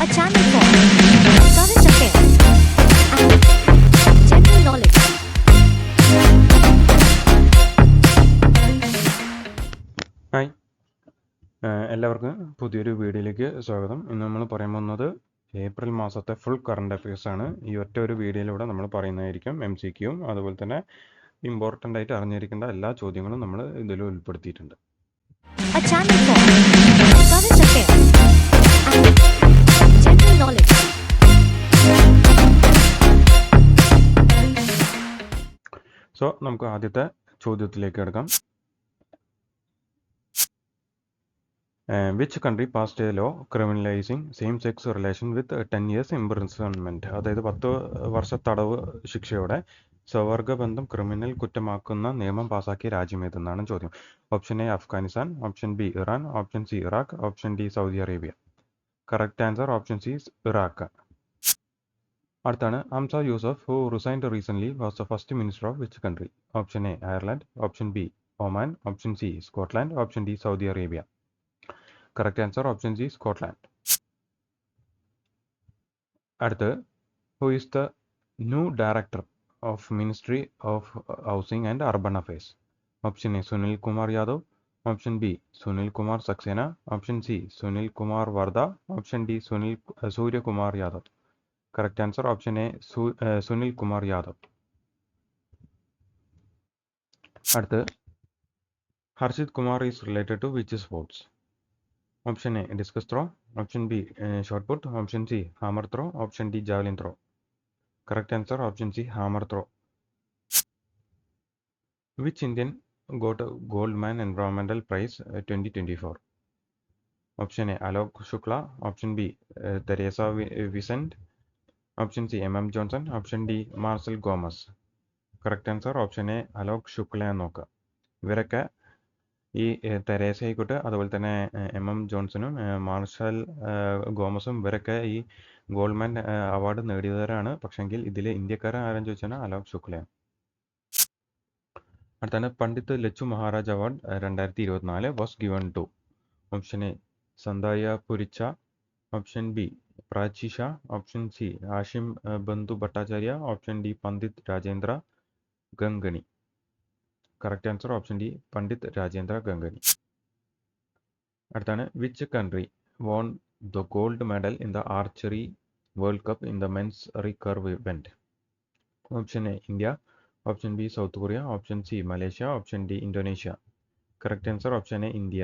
A channel for current affairs and general knowledge. Hi, എല്ലാവർക്കും പുതിയൊരു വീഡിയോയിലേക്ക് സ്വാഗതം. ഇന്ന് നമ്മൾ പറയാൻ പോകുന്നത് ഏപ്രിൽ മാസത്തെ ഫുൾ കറണ്ട് അഫയേഴ്സ് ആണ്. ഈ ഒറ്റ ഒരു വീഡിയോയിലൂടെ നമ്മൾ പറയുന്നതായിരിക്കും. MCQയും അതുപോലെ തന്നെ ഇമ്പോർട്ടൻ്റ് ആയിട്ട് അറിഞ്ഞിരിക്കേണ്ട എല്ലാ ചോദ്യങ്ങളും നമ്മൾ ഇതിൽ ഉൾപ്പെടുത്തിയിട്ടുണ്ട്. A channel for current affairs and general knowledge. So നമുക്ക് ആദ്യത്തെ ചോദ്യത്തിലേക്ക് കിടക്കാം. Which country passed a law criminalising same sex relation with 10 years imprisonment, അതായത് 10 വർഷ തടവ് ശിക്ഷയോടെ സ്വവർഗബന്ധം ക്രിമിനൽ കുറ്റമാക്കുന്ന നിയമം പാസാക്കിയ രാജ്യം ഏതെന്നാണ് ചോദ്യം. Option A Afghanistan, option B Iran, option C Iraq, option D Saudi Arabia. Correct answer option C Iraq. അടുത്താണ് Humza Yousaf, who resigned recently, was the first minister of which country? Option A Ireland, option B Oman, option C Scotland, option D Saudi Arabia. Correct answer option C Scotland. അടുത്ത്, who is the new director of ministry of housing and urban affairs? Option A Sunil Kumar Yadav, option B Sunil Kumar Saxena, option C Sunil Kumar Vardha, option D Suryakumar Yadav. Correct answer option A Sunil Kumar Yadav. അടുത്ത്, Harshit Kumar is related to which sports? Option A discus throw, option B shot put, option C hammer throw, option D javelin throw. Correct answer option C hammer throw. Which Indian got a Goldman Environmental Prize 2024? Option A Alok Shukla, option B Teresa Vicent, option C M Johnson, option D Marcel Gomez. Correct answer option A Alok Shukla നോക്കുക. ഇവരൊക്കെ ഈ Teresa ആയിക്കോട്ടെ, അതുപോലെ തന്നെ M ജോൺസണും marshal ഗോമസും ഇവരൊക്കെ ഈ Goldman award നേടിയവരാണ്. പക്ഷെങ്കിൽ ഇതിൽ ഇന്ത്യക്കാരൻ ആരെന്ന് ചോദിച്ചാൽ അലോക് ശുക്ലയാണ്. അടുത്താണ് Pandit Lachhu Maharaj award 2024 was given to? Option A Sandhya Purecha, option B Prachi Shah, option C Ashim Bandhu Bhattacharya, option D Pandit Rajendra Gangani. Correct answer option D Pandit Rajendra Gangani. അടുത്താണ് which country won the gold medal in the archery world cup in the men's recurve event? Option A India, option B South Korea, option C Malaysia, option D Indonesia. Correct answer option A India.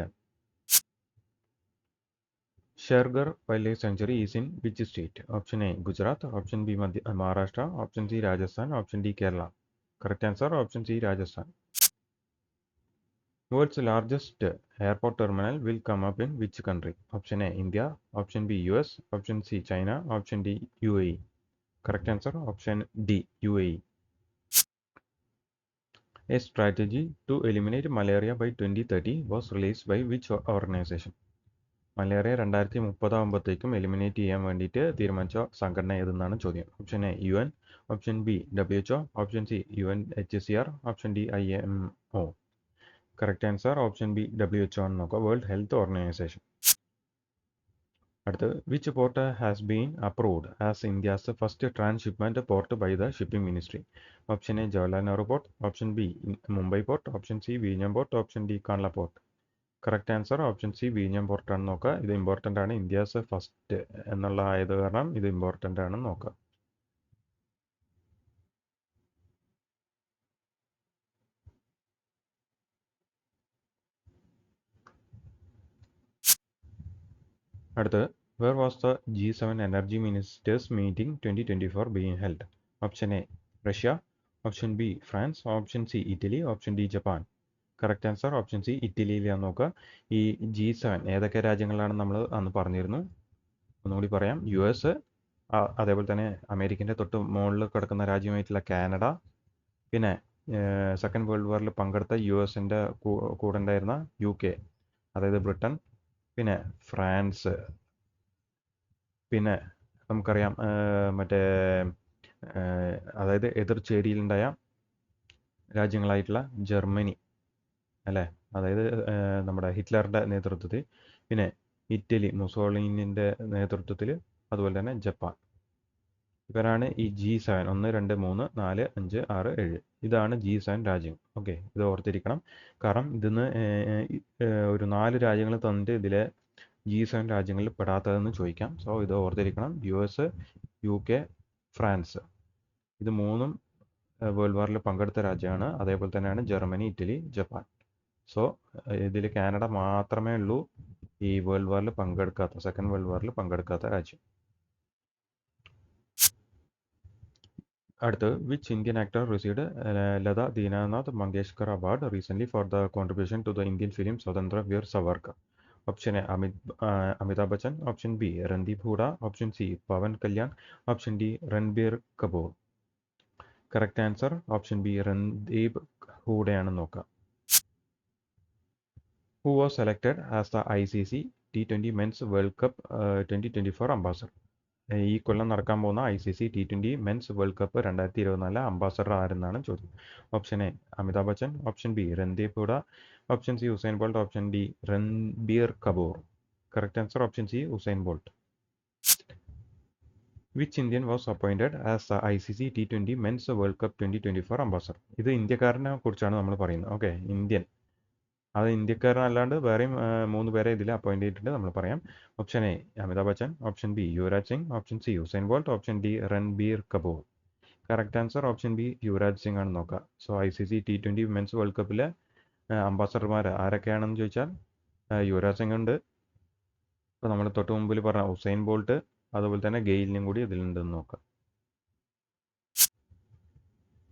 Shergarh wildlife sanctuary is in which state? Option A Gujarat, option B Maharashtra, option C Rajasthan, option D Kerala. Correct answer option C Rajasthan. World's largest airport terminal will come up in which country? Option A India, option B US, option C China, option D UAE. Correct answer option D UAE. A strategy to eliminate malaria by 2030 was released by which organization? Malaria 2030 ആകുമ്പോഴത്തേക്കും eliminate ചെയ്യാൻ വേണ്ടിയിട്ട് തീരുമാനിച്ച സംഘടന ഏതെന്നാണ് ചോദ്യം. Option A UN, option B WHO, option C UNHCR, option D IMO. Correct answer option B WHO ആണ് നോക്കുക, world health organisation. അടുത്ത്, which port has been approved as India's first transshipment port by the shipping ministry? Option A Jawaharlal Nehru port, option B Mumbai port, option C വിഴിഞ്ഞം port, option D Kandla port. Correct answer option C വിഴിഞ്ഞം പോർട്ടാണ് നോക്കുക. ഇത് important ആണ്, India's first എന്നുള്ള ആയത് കാരണം ഇത് important ആണ് നോക്കുക. അടുത്ത്, where was the G7 Energy Ministers Meeting 2024 being held? Option A Russia, option B France, option C Italy, option D Japan. Correct answer option C ഇറ്റലിയിലാണ് നോക്കുക. ഈ G7 ഏതൊക്കെ രാജ്യങ്ങളാണ് നമ്മൾ അന്ന് പറഞ്ഞിരുന്നു, ഒന്നുകൂടി പറയാം. US, അതേപോലെ തന്നെ അമേരിക്കൻ്റെ തൊട്ട് മുകളിൽ കിടക്കുന്ന രാജ്യമായിട്ടുള്ള കാനഡ, പിന്നെ സെക്കൻഡ് വേൾഡ് വാറിൽ പങ്കെടുത്ത USൻ്റെ കൂടെ ഉണ്ടായിരുന്ന UK, അതായത് ബ്രിട്ടൻ, പിന്നെ ഫ്രാൻസ്, പിന്നെ നമുക്കറിയാം മറ്റേ അതായത് എതിർചേരിയിലുണ്ടായ രാജ്യങ്ങളായിട്ടുള്ള ജർമ്മനി അല്ലേ, അതായത് നമ്മുടെ ഹിറ്റ്ലറുടെ നേതൃത്വത്തിൽ, പിന്നെ ഇറ്റലി മുസോളിനിൻ്റെ നേതൃത്വത്തിൽ, അതുപോലെ തന്നെ ജപ്പാൻ. ഇവരാണ് ഈ G7 1 2 3 4 5 6 7 ഇതാണ് G7 രാജ്യം. ഓക്കെ, ഇത് ഓർത്തിരിക്കണം. കാരണം ഇതിന്ന് ഒരു 4 രാജ്യങ്ങൾ തന്നിട്ട് ഇതിലെ G7 രാജ്യങ്ങളിൽ പെടാത്തതെന്ന് ചോദിക്കാം. സോ ഇത് ഓർത്തിരിക്കണം. US, UK, ഫ്രാൻസ് ഇത് മൂന്നും വേൾഡ് വാറിൽ പങ്കെടുത്ത രാജ്യമാണ്. അതേപോലെ തന്നെയാണ് ജർമ്മനി, ഇറ്റലി, ജപ്പാൻ. സോ ഇതിൽ കാനഡ മാത്രമേ ഉള്ളൂ ഈ വേൾഡ് വാറിൽ പങ്കെടുക്കാത്ത, സെക്കൻഡ് വേൾഡ് വാറിൽ പങ്കെടുക്കാത്ത രാജ്യം. അടുത്ത്, which Indian actor received Lata Dinanath Mangeshkar award recent for the contribution to the Indian film Swatantra Veer Savarkar? Option A Amitabh Bachchan, option B Randeep Hooda, option C Pawan Kalyan, option D Ranbir Kapoor. Correct answer option B Randeep ഹൂഡയാണ് നോക്കാം. Who was selected as the ICC T20 Men's World Cup 2024 ambassador? ഈ കൊല്ലം നടക്കാൻ പോകുന്ന ICC T20 men's world cup 2024 ambassador ആരെന്നാണ് ചോദ്യം. Option A Amitabh Bachchan, option B Randeep Hooda, option C Usain Bolt, option D Ranbir Kapoor. Correct answer option C Usain Bolt. Which Indian was appointed as the ICC T20 men's world cup 2024 ambassador? ഇത് ഇന്ത്യക്കാരനെ കുറിച്ചാണ് നമ്മൾ പറയുന്നത്. Okay, Indian, അത് ഇന്ത്യക്കാരനല്ലാണ്ട് വേറെയും 3 പേരെ ഇതിൽ അപ്പോയിന്റ് ചെയ്തിട്ടുണ്ട്, നമ്മൾ പറയാം. Option A Amitabh Bachchan, option B Yuvraj Singh, option C Usain Bolt, option D Ranbir Kapoor. Correct answer option B Yuvraj Singh ആണ് നോക്കുക. So ICC T20 men's world കപ്പിലെ അംബാസഡർമാർ ആരൊക്കെയാണെന്ന് ചോദിച്ചാൽ യുവരാജ് സിംഗ് ഉണ്ട്, ഇപ്പോൾ നമ്മൾ തൊട്ട് മുമ്പിൽ പറഞ്ഞ ഉസൈൻ ബോൾട്ട്, അതുപോലെ തന്നെ ഗെയിലിനും കൂടി ഇതിലുണ്ടെന്ന് നോക്കാം.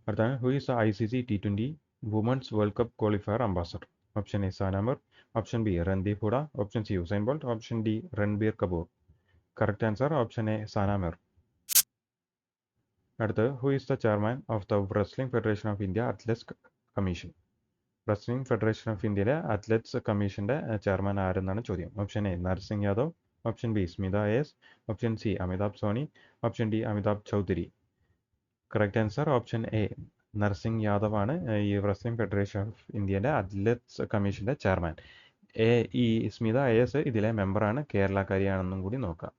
അടുത്താണ്, who is the ICC T20 women's world cup qualifier ambassador? Option A Sana Mir, option B Randeep Hooda, option C Usain Bolt, option D Ranbir Kapoor. Correct answer option A Sana Mir. അടുത്ത്, who is the chairman of the wrestling federation of India athletes commission? Wrestling federation of ഇന്ത്യയിലെ athletes കമ്മീഷന്റെ chairman ആരെന്നാണ് ചോദ്യം. Option A Narsingh Yadav, option B Smitha AS, option C Amitabh Sony, option D Amitabh Chaudhary. Correct answer option A Narsingh Yadav ആണ് ഈ wrestling federation of ഇന്ത്യയുടെ athletes കമ്മീഷന്റെ chairman. ഈ Smitha AS ഇതിലെ മെമ്പറാണ്, കേരളക്കാരിയാണെന്നും കൂടി നോക്കാം.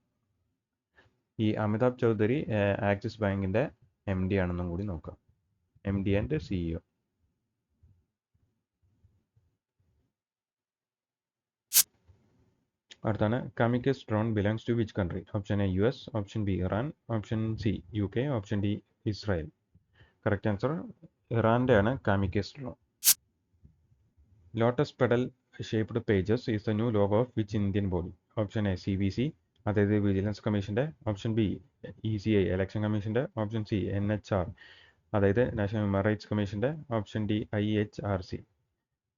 ഈ അമിതാഭ് ചൗധരി ആക്സിസ് ബാങ്കിന്റെ MD ആണെന്നും കൂടി നോക്കാം, MD ആൻഡ് CEO. അടുത്താണ്, kamikaze drone belongs to which country? Option A US, option B Iran, option C UK, option D Israel. Correct answer ഇറാന്റെ ആണ് kamikaze drone. Lotus petal shaped pages is the new logo of which Indian body? Option A CBC, അതായത് vigilance കമ്മീഷന്റെ, option B ECI election കമ്മീഷന്റെ, option C NHR, അതായത് national human rights കമ്മീഷന്റെ, option D IHRC,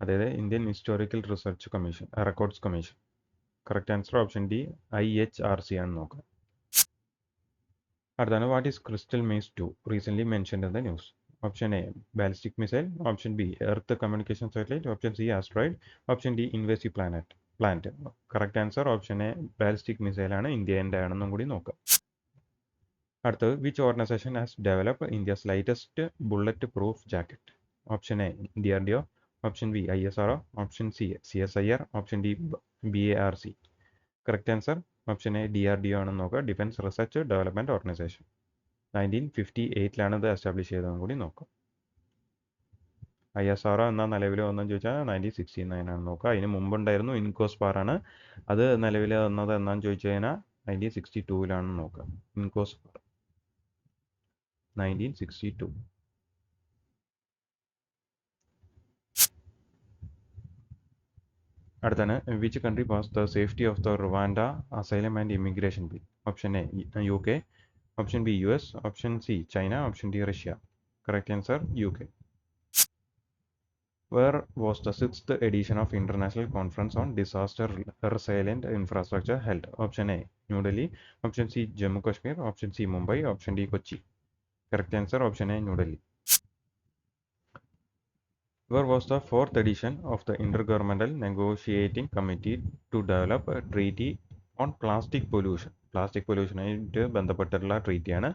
അതായത് Indian historical research commission records commission. Correct answer option D IHRC ആണ് നോക്കാം. അടുത്താണ്, what is crystal maze 2 recent mentioned in the news? Option A ballistic missile, option B earth communication satellite, option C asteroid, option D invasive plant. Correct answer option A ballistic missile ആണ്, ഇന്ത്യൻ്റെ ആണെന്നും കൂടി നോക്കാം. അടുത്തത്, which organisation has develop India's lightest bullet proof jacket? Option A DRDO, option B ISRO, option C CSIR, option D BARC. Correct answer option A DRDO ആണെന്ന് നോക്കുക, defence research development organisation. 1958 ഇത് establish ചെയ്തതെന്ന് കൂടി നോക്കാം. ISRO എന്നാ നിലവിൽ വന്നെന്ന് ചോദിച്ചാൽ 1969 ആണ് നോക്കുക. അതിന് മുമ്പുണ്ടായിരുന്നു ഇൻകോസ്പാർ ആണ്, അത് നിലവിൽ വന്നത് എന്നാന്ന് ചോദിച്ചു കഴിഞ്ഞാൽ 1962 നോക്കുക. ഇൻകോസ്പാർ 1962. അടുത്താണ്, which country pass the safety of the Rwanda asylum and immigration bill? Option A UK, option B US, option C China, option D Russia. Correct answer UK. Where was the 6th edition of International Conference on Disaster Resilient Infrastructure held? Option A New Delhi, option C Jammu Kashmir, option C Mumbai, option D Kochi. Correct answer option A New Delhi. Where was the 4th edition of the Intergovernmental Negotiating Committee to develop a treaty on plastic pollution? Plastic pollution ആയിട്ട് ബന്ധപ്പെട്ടുള്ള ട്രീറ്റിയാണ്.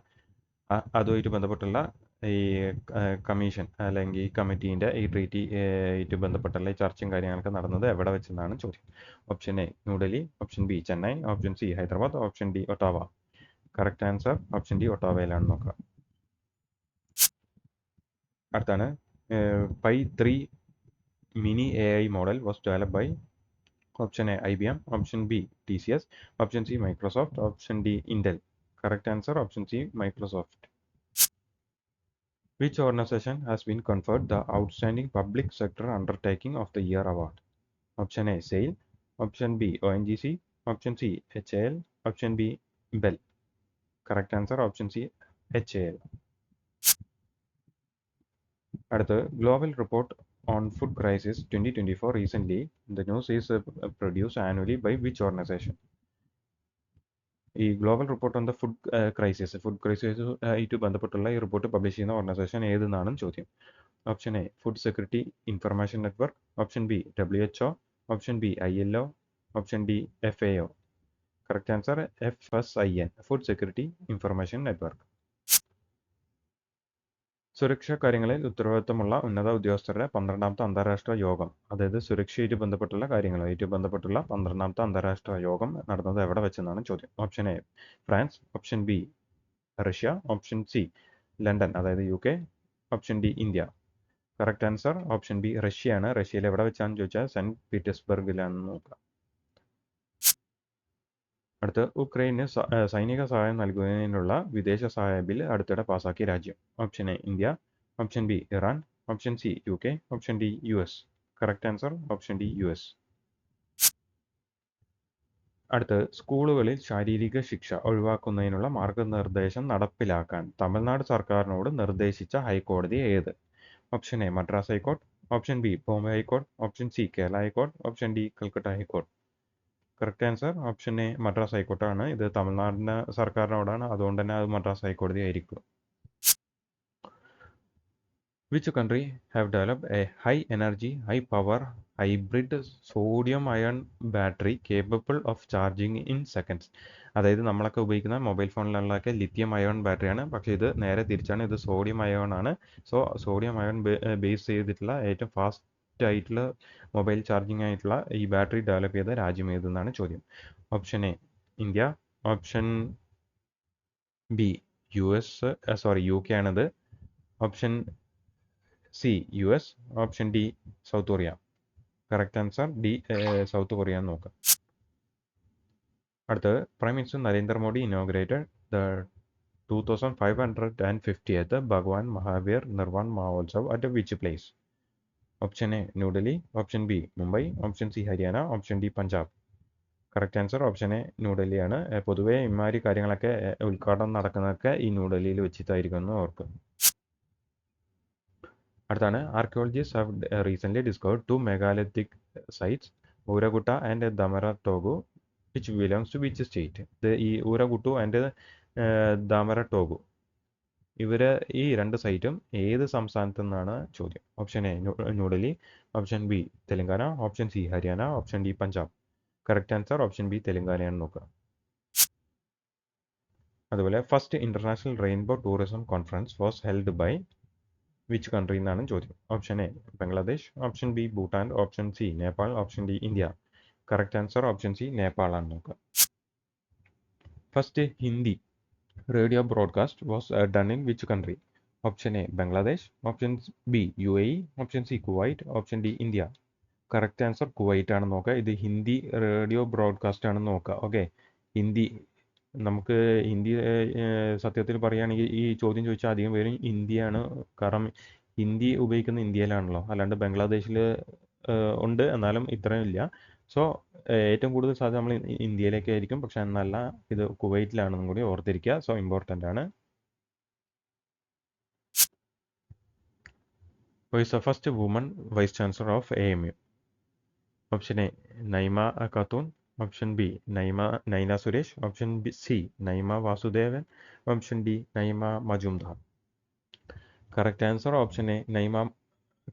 അതുമായിട്ട് ബന്ധപ്പെട്ടുള്ള ഈ commission അല്ലെങ്കിൽ ഈ കമ്മിറ്റീൻ്റെ ഈ treaty ആയിട്ട് ബന്ധപ്പെട്ടുള്ള ഈ ചർച്ചയും കാര്യങ്ങളൊക്കെ നടന്നത് എവിടെ വെച്ചെന്നാണ് ചോദ്യം. Option A New Delhi, option B Chennai, option C Hyderabad, option D Ottawa. Correct answer option D ഒട്ടാവയിലാണ് നോക്കുക. അടുത്താണ് Phi 3 mini AI model was develop by option A IBM, option B TCS, option C Microsoft, option D Intel. Correct answer option C Microsoft. Which organization has been conferred the Outstanding Public Sector Undertaking of the Year award? Option A SAIL, option B ONGC, option C HAL, option B BEL. Correct answer option C HAL. അടുത്ത് Global Report on Food Crisis 2024 recently the news is produced annually by which organization? ഈ global report on the food crisis ആയിട്ട് ബന്ധപ്പെട്ടുള്ള ഈ report publish ചെയ്യുന്ന organisation ഏതെന്നാണ് ചോദ്യം. Option A food security information network, option B WHO, option B ILO, option D FAO. Correct answer FSIN, food security information network. സുരക്ഷാ കാര്യങ്ങളിൽ ഉത്തരവാദിത്തമുള്ള ഉന്നത ഉദ്യോഗസ്ഥരുടെ 12ാമത്തെ അന്താരാഷ്ട്ര യോഗം, അതായത് സുരക്ഷയായിട്ട് ബന്ധപ്പെട്ടുള്ള കാര്യങ്ങളുമായിട്ട് ബന്ധപ്പെട്ടുള്ള 12ാമത്തെ അന്താരാഷ്ട്ര യോഗം നടന്നത് എവിടെ വെച്ചെന്നാണ് ചോദ്യം. Option A France, option B Russia, option C London അതായത് UK, option D India. Correct answer option B റഷ്യയാണ്. റഷ്യയിൽ എവിടെ വെച്ചാണെന്ന് ചോദിച്ചാൽ സെന്റ് പീറ്റേഴ്സ്ബർഗിലാണെന്ന് നോക്കാം. അടുത്ത് ഉക്രൈന് സൈനിക സഹായം നൽകുന്നതിനുള്ള വിദേശ സഹായ ബിൽ അടുത്തിടെ പാസാക്കിയ രാജ്യം. Option A India, option B Iran, option C UK, option D US. Correct answer option D US. അടുത്ത് സ്കൂളുകളിൽ ശാരീരിക ശിക്ഷ ഒഴിവാക്കുന്നതിനുള്ള മാർഗനിർദ്ദേശം നടപ്പിലാക്കാൻ തമിഴ്നാട് സർക്കാരിനോട് നിർദ്ദേശിച്ച ഹൈക്കോടതി ഏത്? Option A Madras high court, option B Bombay high court, option C Kerala high court, option D Calcutta high court. Correct answer option A Madras ഹൈക്കോർട്ടാണ്. ഇത് തമിഴ്നാടിൻ്റെ സർക്കാരിനോടാണ്, അതുകൊണ്ട് തന്നെ അത് മദ്രാസ് ഹൈക്കോടതി ആയിരിക്കും. Which country have developed a high energy, high power hybrid sodium ion battery capable of charging in seconds? അതായത് നമ്മളൊക്കെ ഉപയോഗിക്കുന്ന മൊബൈൽ ഫോണിലുള്ളതൊക്കെ ലിഥിയം അയോൺ ബാറ്ററിയാണ്, പക്ഷേ ഇത് നേരെ തിരിച്ചാണ്. ഇത് സോഡിയം അയോൺ ആണ്. സോ സോഡിയം അയോൺ ബേസ് ചെയ്തിട്ടുള്ള ഏറ്റവും ഫാസ്റ്റ് ആയിട്ടുള്ള മൊബൈൽ ചാർജിങ് ആയിട്ടുള്ള ഈ ബാറ്ററി ഡെവലപ്പ് ചെയ്ത രാജ്യം ഏതെന്നാണ് ചോദ്യം. Option A India, option B UK ആണിത്, option C US, option D South Korea. Correct answer D South Korea എന്ന് നോക്കാം. അടുത്തത് prime minister Narendra Modi inaugurated the 2550th Bhagwan Mahavir Nirvan Mahotsav at which place? Option A New Delhi, option B Mumbai, option C Haryana, option D Punjab. Correct answer option A ന്യൂഡൽഹിയാണ്. പൊതുവേ ഇമാതിരി കാര്യങ്ങളൊക്കെ ഉദ്ഘാടനം നടക്കുന്നതൊക്കെ ഈ ന്യൂഡൽഹിയിൽ വെച്ചിട്ടായിരിക്കും എന്ന് ഓർക്കുക. അടുത്താണ് archaeologist have recently discovered 2 megalithic sites Ooragutta and Damaratogu which belongs to which state? ഇത് ഈ ഊരകുട്ടു ആൻഡ് ദമര ടോഗു ഈ രണ്ട് സൈറ്റും ഏത് സംസ്ഥാനത്തു നിന്നാണ് ചോദ്യം. Option A New Delhi, option B Telangana, option C Haryana, option D Punjab. Correct answer option B തെലങ്കാനയാണ് നോക്കുക. അതുപോലെ first international rainbow tourism conference was held by which country എന്നാണ് ചോദ്യം. Option A Bangladesh, option B Bhutan, option C Nepal, option D India. Correct answer option C നേപ്പാളാണ് നോക്കുക. First Hindi radio broadcast was done in which country? Option A Bangladesh, option B UAE, option C Kuwait, option D India. Correct answer Kuwait ആണ് നോക്കുക. ഇത് Hindi radio broadcast ആണ് നോക്കുക. Okay, Hindi നമുക്ക് ഹിന്ദി സത്യത്തിൽ പറയുകയാണെങ്കിൽ ഈ ചോദ്യം ചോദിച്ചാൽ അധികം പേരും ഇന്ത്യയാണ്. കാരണം ഹിന്ദി ഉപയോഗിക്കുന്ന ഇന്ത്യയിലാണല്ലോ, അല്ലാണ്ട് ബംഗ്ലാദേശിൽ ഉണ്ട്, എന്നാലും ഇത്രയും ഇല്ല. സോ ഏറ്റവും കൂടുതൽ സാധ്യത നമ്മൾ ഇന്ത്യയിലേക്ക് ആയിരിക്കും, പക്ഷെ എന്നല്ല, ഇത് കുവൈറ്റിലാണെന്നും കൂടി ഓർത്തിരിക്കുക. സോ ഇമ്പോർട്ടൻ്റ് ആണ്. Who is the first woman vice chancellor of AMU? Option A Naima Khatoon, option B Naina Suresh, option C Naima Vasudevan, option D Naima Majumdar. Correct answer option A Naima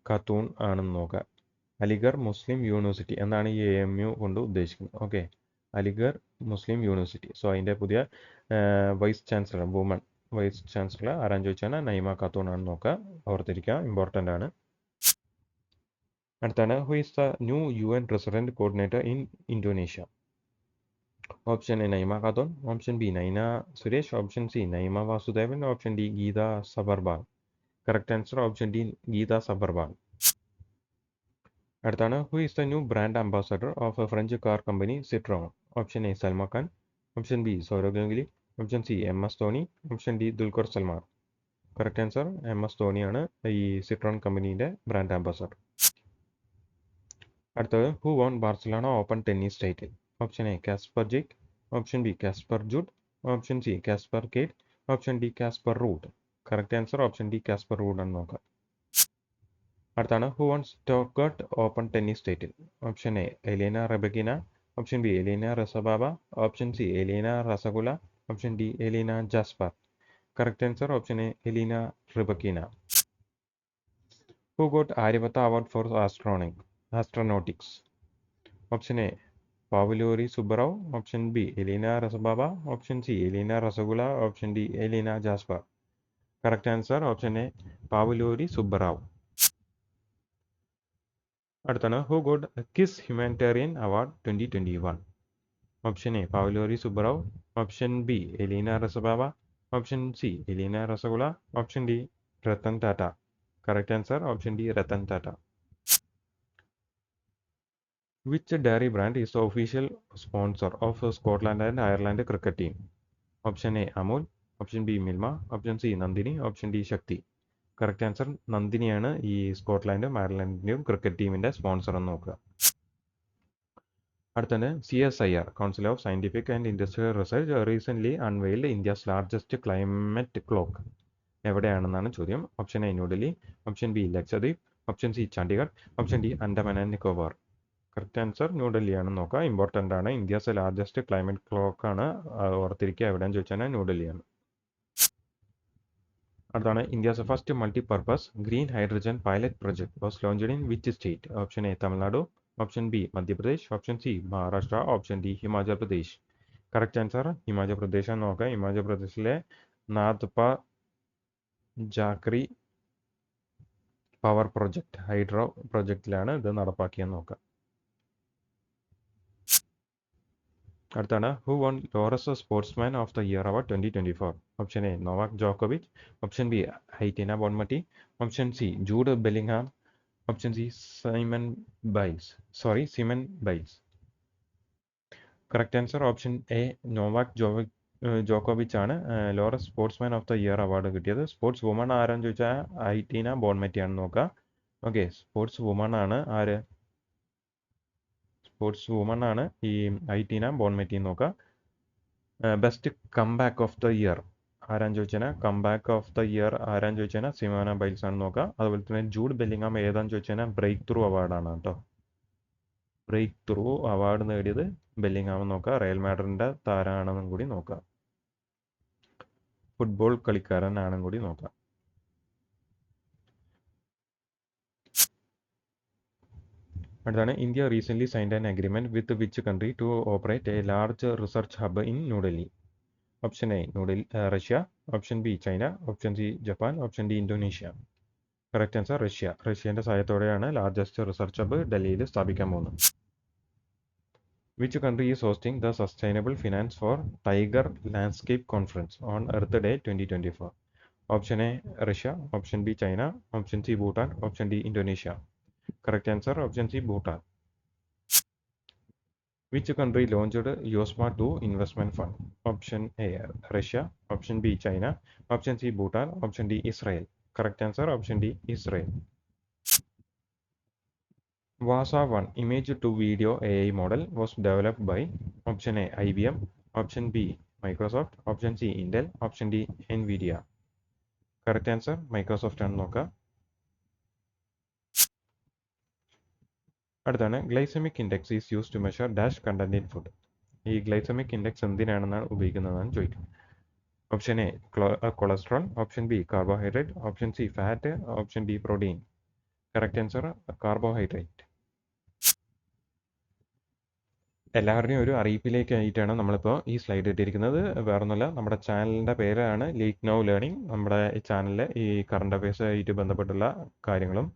Khatoon ആണെന്ന് നോക്കുക. അലിഗർ മുസ്ലിം യൂണിവേഴ്സിറ്റി എന്നാണ് ഈ AMU കൊണ്ട് ഉദ്ദേശിക്കുന്നത്. Okay, Aligarh Muslim University. So അതിൻ്റെ പുതിയ vice chancellor, woman vice chancellor ആരാന്ന് ചോദിച്ചാൽ നൈമ ഖാത്തൂൺ ആണെന്ന് നോക്കുക, ഓർത്തിരിക്കുക, ഇമ്പോർട്ടൻ്റ് ആണ്. അടുത്താണ് who is the new UN resident coordinator in Indonesia? Option A Naima Khatoon, option B Naina Suresh, option C Naima Vasudevan, option D Geeta Sabharwal. Correct answer option D Geeta Sabharwal. അടുത്താണ് who is the new brand ambassador of a French car company Citroen. Option A Salman Khan, option B Sourav Ganguly, option C M S Dhoni, option D Dulquer Salmaan. Correct answer M S ധോണിയാണ് ഈ Citroen കമ്പനീൻ്റെ brand ambassador. അടുത്തത് who won Barcelona open tennis title. Option A Casper Jake, option B Casper Jude, option C Casper Kate, option D Casper Ruud. Correct answer option D Casper Ruud ആണ് നോക്കാം. അടുത്താണ് who won Stockholm open tennis title. Option A Elena Rybakina, option B Elena Rasababa, option C Elena Rasagula, option D Elena Jasper. Correct answer option A Elena Rybakina. Who got Aryabhata award four astronautics. Option A Pavuluri Subbarao, option B Elena Rasababa, option C Elena Rasagula, option D Elena Jasper. Correct answer option A Pavuluri Subbarao. അടുത്താണ് who got KISS humanitarian award 2021. Option A Pavuluri Subbarao, option B Elena Rasababa, option C Elena Rasagula, option D Ratan Tata. Correct answer option D Ratan Tata. Which dairy brand is the official sponsor of Scotland and Ireland cricket team? Option A Amul, option B Milma, option C Nandini, option D Shakti. Correct answer നന്ദിനിയാണ് ഈ സ്കോട്ട്ലാൻഡും അയർലൻഡിൻ്റെയും cricket ടീമിൻ്റെ sponsor എന്ന് നോക്കുക. അടുത്തത് CSIR council of scientific and industrial research recently unveiled India's largest climate clock. എവിടെയാണെന്നാണ് ചോദ്യം. Option A New Delhi, option B Lakshadweep, option C Chandigarh, option D Andaman and Nicobar. Correct answer New Delhi ആണ് നോക്കുക. ഇമ്പോർട്ടൻ്റ് ആണ്. ഇന്ത്യസ് ലാർജസ്റ്റ് ക്ലൈമറ്റ് ക്ലോക്ക് ആണ്. ഓർത്തിരിക്കുക. എവിടെയാണെന്ന് ചോദിച്ചാൽ ന്യൂഡൽഹിയാണ്. അടുത്താണ് India's first multipurpose green hydrogen pilot project was launched in which state. Option A Tamil Nadu, option B Madhya Pradesh, option C Maharashtra, option D Himachal Pradesh. Correct answer Himachal Pradesh ആണ് നോക്കുക. ഹിമാചൽ പ്രദേശിലെ നാഥ്പ ജാക്രി പവർ പ്രൊജക്ട് ഹൈഡ്രോ പ്രൊജക്റ്റിലാണ് ഇത് നടപ്പാക്കിയെന്ന് നോക്കുക. അടുത്താണ് who one Laureus sportsman of the year award 2024. Option A Novak ജോക്കോവിച്ച്, option B ഹൈറ്റീന ബോൺമറ്റി, option C Jude Bellingham, option C സിമൻ Biles. Correct answer option A Novak ജോക്കോവിച്ച് ആണ് Laureus sportsman of the year award കിട്ടിയത്. Sports woman ആരാന്ന് ചോദിച്ചാൽ ഹൈറ്റീന ബോൺമറ്റി ആണെന്ന് നോക്കുക. Okay, sports woman ആണ് ആര്? സ്പോർട്സ് വുമൺ ആണ് ഈ ഹൈറ്റീന ബോൺമറ്റി നോക്കുക. Best comeback of the year ആരാന്ന് ചോദിച്ചാൽ ആരാന്ന് ചോദിച്ചാൽ സിമോന ബൈൽസ് ആണ് നോക്കുക. അതുപോലെ തന്നെ ജൂഡ് ബെല്ലിംഗ്ഹാം ഏതാന്ന് ചോദിച്ചാൽ ബ്രേക്ക് ത്രൂ അവാർഡാണ് കേട്ടോ. ബ്രേക്ക് ത്രൂ അവാർഡ് നേടിയത് ബെല്ലിംഗ്ഹാം നോക്കുക. റയൽ മാഡ്രിഡിൻ്റെ താരമാണെന്നും കൂടി നോക്കുക. ഫുട്ബോൾ കളിക്കാരനാണെന്നും കൂടി നോക്കുക. അടുത്താണ് India recently signed an agreement with which country to operate A large research hub in New Delhi. Option A Russia, option B China, option C Japan, option D Indonesia. Correct answer റഷ്യൻ്റെ സഹായത്തോടെയാണ് largest research hub ഡൽഹിയിൽ സ്ഥാപിക്കാൻ പോകുന്നത്. Which country is hosting the sustainable finance for tiger landscape conference on earth day 2024. Option A Russia, option B China, option C Bhutan, option D Indonesia. Correct answer option C Bhutan. Which country launched Yosma 2 investment fund? Option A Russia, option B China, option C Bhutan, option D Israel. Correct answer option D Israel. Vasa 1 image to video AI model was developed by option A IBM, option B Microsoft, option C Intel, option D Nvidia. Correct answer Microsoft ആണ് നോക്കുക. അടുത്താണ് glycemic index is use to measure dash content in food. ഈ glycemic index എന്തിനാണെന്നാണ് ഉപയോഗിക്കുന്നതെന്നാണ് ചോദിക്കുന്നത്. Option A cholesterol, option B carbohydrate, option C fat, option D protein. Correct answer carbohydrate. എല്ലാവരുടെയും ഒരു അറിയിപ്പിലേക്കായിട്ടാണ് നമ്മളിപ്പോൾ ഈ സ്ലൈഡ് ഇട്ടിരിക്കുന്നത്. വേറൊന്നുമല്ല, നമ്മുടെ ചാനലിൻ്റെ പേരാണ് ലീക്ക് നൗ ലേണിംഗ്. നമ്മുടെ ഈ ചാനലിൽ ഈ കറണ്ട് അഫയേഴ്സ് ആയിട്ട് ബന്ധപ്പെട്ടുള്ള കാര്യങ്ങളും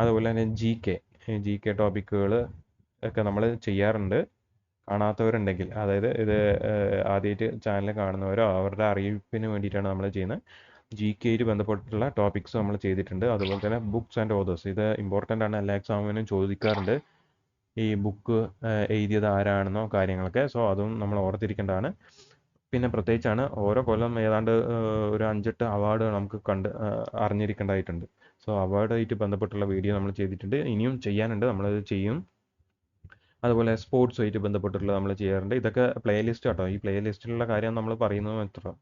അതുപോലെ തന്നെ ജി കെ ടോപ്പിക്കുകൾ ഒക്കെ നമ്മൾ ചെയ്യാറുണ്ട്. കാണാത്തവരുണ്ടെങ്കിൽ, അതായത് ഇത് ആദ്യമായിട്ട് ചാനൽ കാണുന്നവരോ അവരുടെ അറിയിപ്പിന് വേണ്ടിയിട്ടാണ് നമ്മൾ ചെയ്യുന്നത്. GK ബന്ധപ്പെട്ടിട്ടുള്ള ടോപ്പിക്സ് നമ്മൾ ചെയ്തിട്ടുണ്ട്. അതുപോലെ തന്നെ ബുക്സ് ആൻഡ് ഓതേഴ്സ്, ഇത് ഇമ്പോർട്ടൻ്റ് ആണ്, എല്ലാ എക്സാമിനും ചോദിക്കാറുണ്ട് ഈ ബുക്ക് എഴുതിയത് ആരാണെന്നോ കാര്യങ്ങളൊക്കെ. സോ അതും നമ്മൾ ഓർത്തിരിക്കേണ്ടതാണ്. പിന്നെ പ്രത്യേകിച്ചാണ് ഓരോ കൊല്ലം ഏതാണ്ട് ഒരു 5-8 അവാർഡ് നമുക്ക് അറിഞ്ഞിരിക്കേണ്ടതായിട്ടുണ്ട്. സോ അവാർഡായിട്ട് ബന്ധപ്പെട്ടുള്ള വീഡിയോ നമ്മൾ ചെയ്തിട്ടുണ്ട്, ഇനിയും ചെയ്യാനുണ്ട്, നമ്മളത് ചെയ്യും. അതുപോലെ സ്പോർട്സുമായിട്ട് ബന്ധപ്പെട്ടിട്ടുള്ള നമ്മൾ ചെയ്യാറുണ്ട്. ഇതൊക്കെ പ്ലേലിസ്റ്റ് കേട്ടോ, ഈ പ്ലേലിസ്റ്റിലുള്ള കാര്യം നമ്മൾ പറയുന്നത് മാത്രം.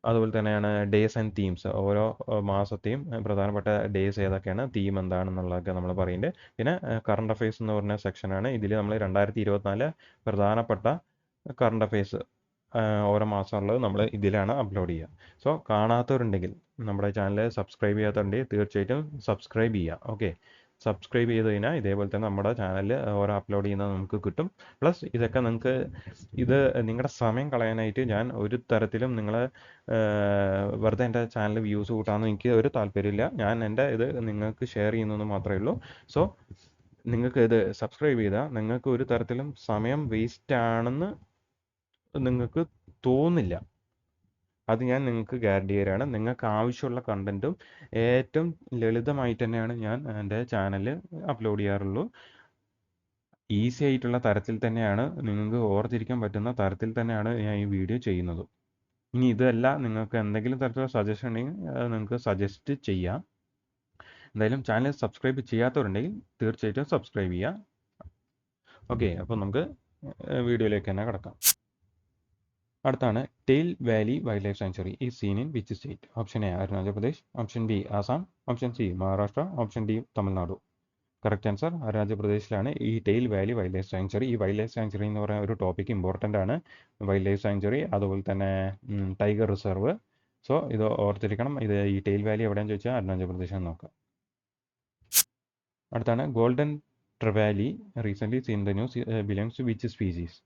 അതുപോലെ തന്നെയാണ് ഡേയ്സ് ആൻഡ് തീംസ്, ഓരോ മാസത്തെയും പ്രധാനപ്പെട്ട ഡേയ്സ് ഏതൊക്കെയാണ്, തീം എന്താണെന്നുള്ളതൊക്കെ നമ്മൾ പറയുന്നുണ്ട്. പിന്നെ കറണ്ട് അഫയേഴ്സ് എന്ന് പറഞ്ഞ സെക്ഷനാണ്. ഇതിൽ നമ്മൾ 2024 പ്രധാനപ്പെട്ട കറണ്ട് അഫയേഴ്സ് ഓരോ മാസമുള്ളത് നമ്മൾ ഇതിലാണ് അപ്ലോഡ് ചെയ്യുക. സോ കാണാത്തവരുണ്ടെങ്കിൽ, നമ്മുടെ ചാനൽ സബ്സ്ക്രൈബ് ചെയ്യാത്തവരുണ്ടെങ്കിൽ തീർച്ചയായിട്ടും സബ്സ്ക്രൈബ് ചെയ്യുക. ഓക്കെ, സബ്സ്ക്രൈബ് ചെയ്ത് കഴിഞ്ഞാൽ ഇതേപോലെ തന്നെ നമ്മുടെ ചാനലിൽ ഓരോ അപ്ലോഡ് ചെയ്യുന്നത് നമുക്ക് കിട്ടും. പ്ലസ് ഇതൊക്കെ നിങ്ങൾക്ക്, ഇത് നിങ്ങളുടെ സമയം കളയാനായിട്ട് ഞാൻ ഒരു തരത്തിലും നിങ്ങളെ വെറുതെ എൻ്റെ ചാനൽ വ്യൂസ് കൂട്ടാമെന്ന് എനിക്ക് ഒരു താല്പര്യമില്ല. ഞാൻ എൻ്റെ ഇത് നിങ്ങൾക്ക് ഷെയർ ചെയ്യുന്നതെന്ന് മാത്രമേ ഉള്ളൂ. സോ നിങ്ങൾക്ക് ഇത് സബ്സ്ക്രൈബ് ചെയ്താൽ നിങ്ങൾക്ക് ഒരു തരത്തിലും സമയം വേസ്റ്റ് ആണെന്ന് നിങ്ങൾക്ക് തോന്നില്ല. അത് ഞാൻ നിങ്ങൾക്ക് ഗ്യാരണ്ടി തരാണ്. നിങ്ങൾക്ക് ആവശ്യമുള്ള കണ്ടൻറ്റും ഏറ്റവും ലളിതമായിട്ട് തന്നെയാണ് ഞാൻ എൻ്റെ ചാനലിൽ അപ്ലോഡ് ചെയ്യാറുള്ളൂ. ഈസി ആയിട്ടുള്ള തരത്തിൽ തന്നെയാണ്, നിങ്ങൾക്ക് ഓർത്തിരിക്കാൻ പറ്റുന്ന തരത്തിൽ തന്നെയാണ് ഞാൻ ഈ വീഡിയോ ചെയ്യുന്നത്. ഇനി ഇതല്ല, നിങ്ങൾക്ക് എന്തെങ്കിലും തരത്തിലുള്ള സജഷൻ ഉണ്ടെങ്കിൽ നിങ്ങൾക്ക് സജസ്റ്റ് ചെയ്യാം. എന്തായാലും ചാനൽ സബ്സ്ക്രൈബ് ചെയ്യാത്തവരുണ്ടെങ്കിൽ തീർച്ചയായിട്ടും സബ്സ്ക്രൈബ് ചെയ്യുക. ഓക്കെ, അപ്പോൾ നമുക്ക് വീഡിയോയിലേക്ക് തന്നെ കിടക്കാം. അടുത്താണ് tail Valley wild life sanctuary is seen in which state? Option A Arunachal Pradesh, option B Assam, option C Maharashtra, option D Tamil Nadu. Correct answer Arunachal പ്രദേശിലാണ് ഈ tail Valley wild life sanctuary. ഈ വൈൽഡ് ലൈഫ് സാങ്ച്വറി എന്ന് പറയുന്ന ഒരു ടോപ്പിക് ഇമ്പോർട്ടൻ്റ് ആണ്. വൈൽഡ് ലൈഫ് സാങ്ച്വറി, അതുപോലെ തന്നെ tiger reserve. So ഇത് ഓർത്തിരിക്കണം. ഇത് ഈ ടെയിൽ വാലി എവിടെയാണെന്ന് ചോദിച്ചാൽ അരുണാചൽ പ്രദേശാണ് നോക്കാം. അടുത്താണ് golden trevally recently seen the news belongs to which species?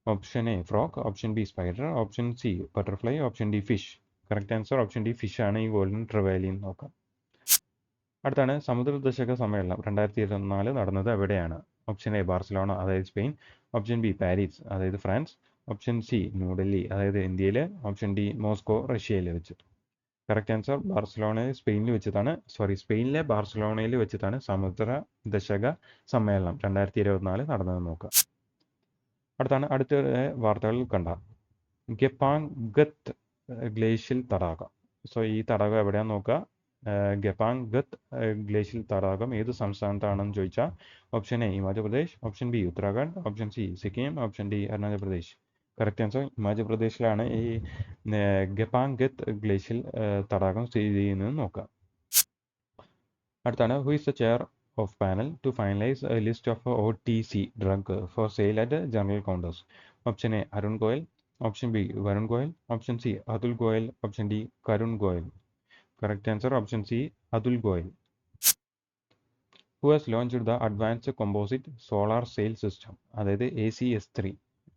Option A frog, option B spider, option C butterfly, option D fish. Correct answer option D fish ആണ് ഈ ഗോൾഡൻ ട്രെവാലി എന്ന് നോക്കാം. അടുത്താണ് സമുദ്ര ദശക സമ്മേളനം 2024 നടന്നത് എവിടെയാണ്? ഓപ്ഷൻ എ ബാർസലോണ, അതായത് സ്പെയിൻ, ഓപ്ഷൻ ബി പാരീസ്, അതായത് ഫ്രാൻസ്, ഓപ്ഷൻ സി ന്യൂഡൽഹി, അതായത് ഇന്ത്യയിൽ, ഓപ്ഷൻ ഡി മോസ്കോ, റഷ്യയിൽ വെച്ച്. കറക്റ്റ് ആൻസർ സ്പെയിനിലെ ബാർസലോണയിൽ വെച്ചിട്ടാണ് സമുദ്ര ദശക സമ്മേളനം 2024 നടന്നതെന്ന് നോക്കുക. അടുത്ത വാർത്തകളിൽ കണ്ട ഗെപ്പാങ്ഗത്ത് ഗ്ലേഷ്യൽ തടാകം. സോ ഈ തടാകം എവിടെയാണെന്ന് നോക്കുക. ഗെപ്പാങ്ഗത്ത് ഗ്ലേഷ്യൽ തടാകം ഏത് സംസ്ഥാനത്താണെന്ന് ചോദിച്ചാൽ option A Himachal Pradesh, option B Uttarakhand, option C Sikkim, option D Arunachal Pradesh. Correct answer Himachal പ്രദേശിലാണ് ഈ ഗെപ്പാങ്ഗത്ത് ഗ്ലേഷ്യൽ തടാകം സ്ഥിതി ചെയ്യുന്നത് നോക്കുക. അടുത്താണ് who is the chair of panel to finalize a list of OTC drug for sale at general counters? Option A Arun Goyal, option B Varun Goyal, option C Atul Goyal, option D Karun Goyal. Correct answer option C Atul Goyal. Who has launched the Advanced Composite Solar Sail System? അതായത് ACS3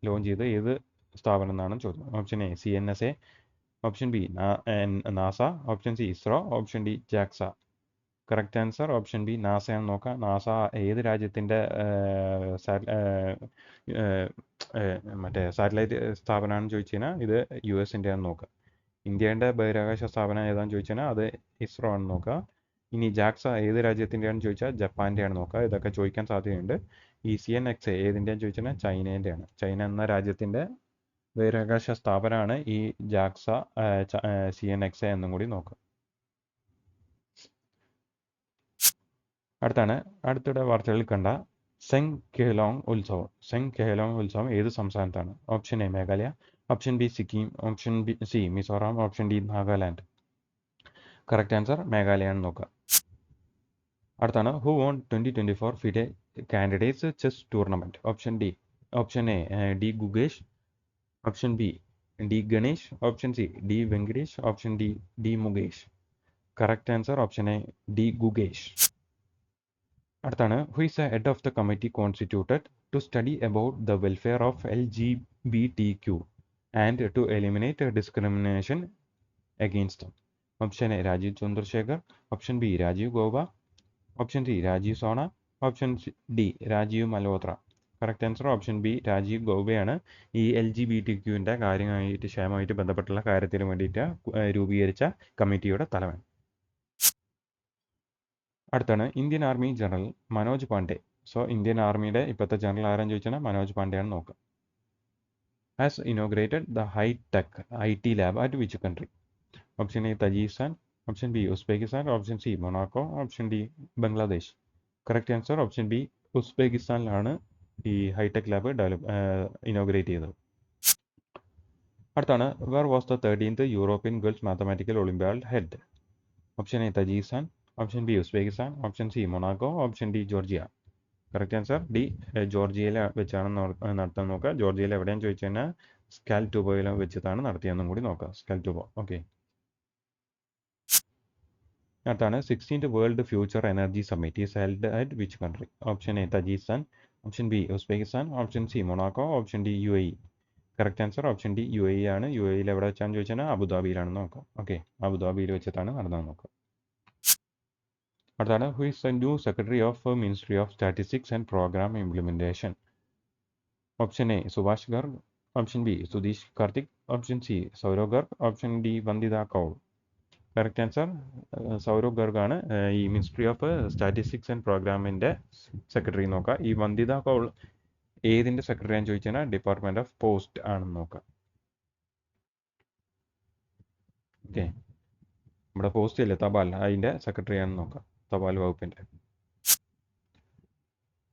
launch ചെയ്ത് ഏത് സ്ഥാപനം എന്നാണ് ചോദ്യം. Option A CNSA, option B NASA, option C ISRO, option D JAXA. Correct answer option B നാസയാണ് നോക്കാം. NASA ഏത് രാജ്യത്തിൻ്റെ മറ്റേ സാറ്റലൈറ്റ് സ്ഥാപനമാണെന്ന് ചോദിച്ചു കഴിഞ്ഞാൽ ഇത് US-ൻ്റെ ആണെന്ന് നോക്കുക. ഇന്ത്യയുടെ ബഹിരാകാശ സ്ഥാപനം ഏതാണെന്ന് ചോദിച്ചു കഴിഞ്ഞാൽ അത് ഇസ്രോ ആണെന്ന് നോക്കുക. ഇനി ജാക്സ ഏത് രാജ്യത്തിൻ്റെയാണെന്ന് ചോദിച്ചാൽ ജപ്പാൻ്റെയാണ് നോക്കുക. ഇതൊക്കെ ചോദിക്കാൻ സാധ്യതയുണ്ട്. ഈ CNXA ഏതിൻ്റെയാണെന്ന് ചോദിച്ചു കഴിഞ്ഞാൽ ചൈനേൻ്റെയാണ്. ചൈന എന്ന രാജ്യത്തിൻ്റെ ബഹിരാകാശ സ്ഥാപനമാണ് ഈ ജാക്സ, CNXA എന്നും കൂടി നോക്കുക. അടുത്തിടെ വാർത്തകളിൽ കണ്ട സെങ് കെഹ്ലോങ് ഉത്സവം ഏത് സംസ്ഥാനത്താണ്? Option A Meghalaya, option B Sikkim, option B C Mizoram, option D Nagaland. Correct answer മേഘാലയാണ് നോക്കുക. Who won 2024 FIDE candidates chess tournament? Option A D Gukesh, option B D Ganesh, option C D Venkatesh, option D Mukesh. Correct answer option A D Gukesh. Who is the head of the committee constituted to study about the welfare of LGBTQ and to eliminate discrimination against dum? Option A Rajeev Chandrasekhar, option B Rajiv Gauba, option C Rajiv Sona, option D Rajiv Malhotra. Correct answer option B Rajiv ഗൗബയാണ് ഈ LGBTQവിൻ്റെ കാര്യമായിട്ട് ക്ഷേമമായിട്ട് ബന്ധപ്പെട്ടുള്ള കാര്യത്തിന് വേണ്ടിയിട്ട് രൂപീകരിച്ച കമ്മിറ്റിയുടെ തലവൻ. അടുത്താണ് Indian army general Manoj Pande. So Indian ആർമിയുടെ ഇപ്പോഴത്തെ ജനറൽ ആരാന്ന് ചോദിച്ചാൽ മനോജ് പാണ്ഡെയാണ് നോക്കുക. Has inaugurated the high tech IT lab at which country? Option A Tajikistan, option B Uzbekistan, option C Monaco, option D Bangladesh. Correct answer option B ഉസ്ബെക്കിസ്ഥാനിലാണ് ഈ ഹൈടെക് ലാബ് ഇനോഗ്രേറ്റ് ചെയ്തത്. അടുത്താണ് where was the 13th European girls mathematical olympiad held? Option A Tajikistan, option B Uzbekistan, option C Monaco, option D Georgia. Correct answer D ജോർജിയയിൽ വെച്ചാണ് നടത്താൻ നോക്കുക. ജോർജിയയിൽ എവിടെയാണെന്ന് ചോദിച്ചു കഴിഞ്ഞാൽ സ്കാൽറ്റുബോയിൽ വെച്ചിട്ടാണ് നടത്തിയതെന്നും കൂടി നോക്കുക. സ്കാൽറ്റുബോ. ഓക്കെ. അടുത്താണ് 16th world future energy summit is held at which country? Option A Tajikistan, option B Uzbekistan, option C Monaco, option D UAE. Correct answer option D UAE ആണ്. UAEയിൽ എവിടെ വെച്ചാന്ന് ചോദിച്ചാൽ അബുദാബിയിലാണെന്ന് നോക്കാം. ഓക്കെ, അബുദാബിയിൽ വെച്ചിട്ടാണ് നടന്നത് നോക്കാം. അടുത്താണ് who is the new secretary of ministry of statistics and programme implementation? Option A Subhash Garg, option B Sudheesh Karthik, option C Sourav Garg, option D Vandita Kaul. Correct answer Saurabh Garg ആണ് ഈ മിനിസ്ട്രി ഓഫ് സ്റ്റാറ്റിസ്റ്റിക്സ് ആൻഡ് പ്രോഗ്രാമിൻ്റെ സെക്രട്ടറി നോക്കുക. ഈ വന്ദിത കൗൾ ഏതിൻ്റെ സെക്രട്ടറി ആണെന്ന് ചോദിച്ചാൽ ഡിപ്പാർട്ട്മെൻറ്റ് ഓഫ് പോസ്റ്റ് ആണെന്ന് നോക്കാം. ഓക്കെ, നമ്മുടെ പോസ്റ്റ് ഇല്ലേ തപാൽ, അതിൻ്റെ സെക്രട്ടറി ആണെന്ന് നോക്കാം, തപാൽ വകുപ്പിൻ്റെ.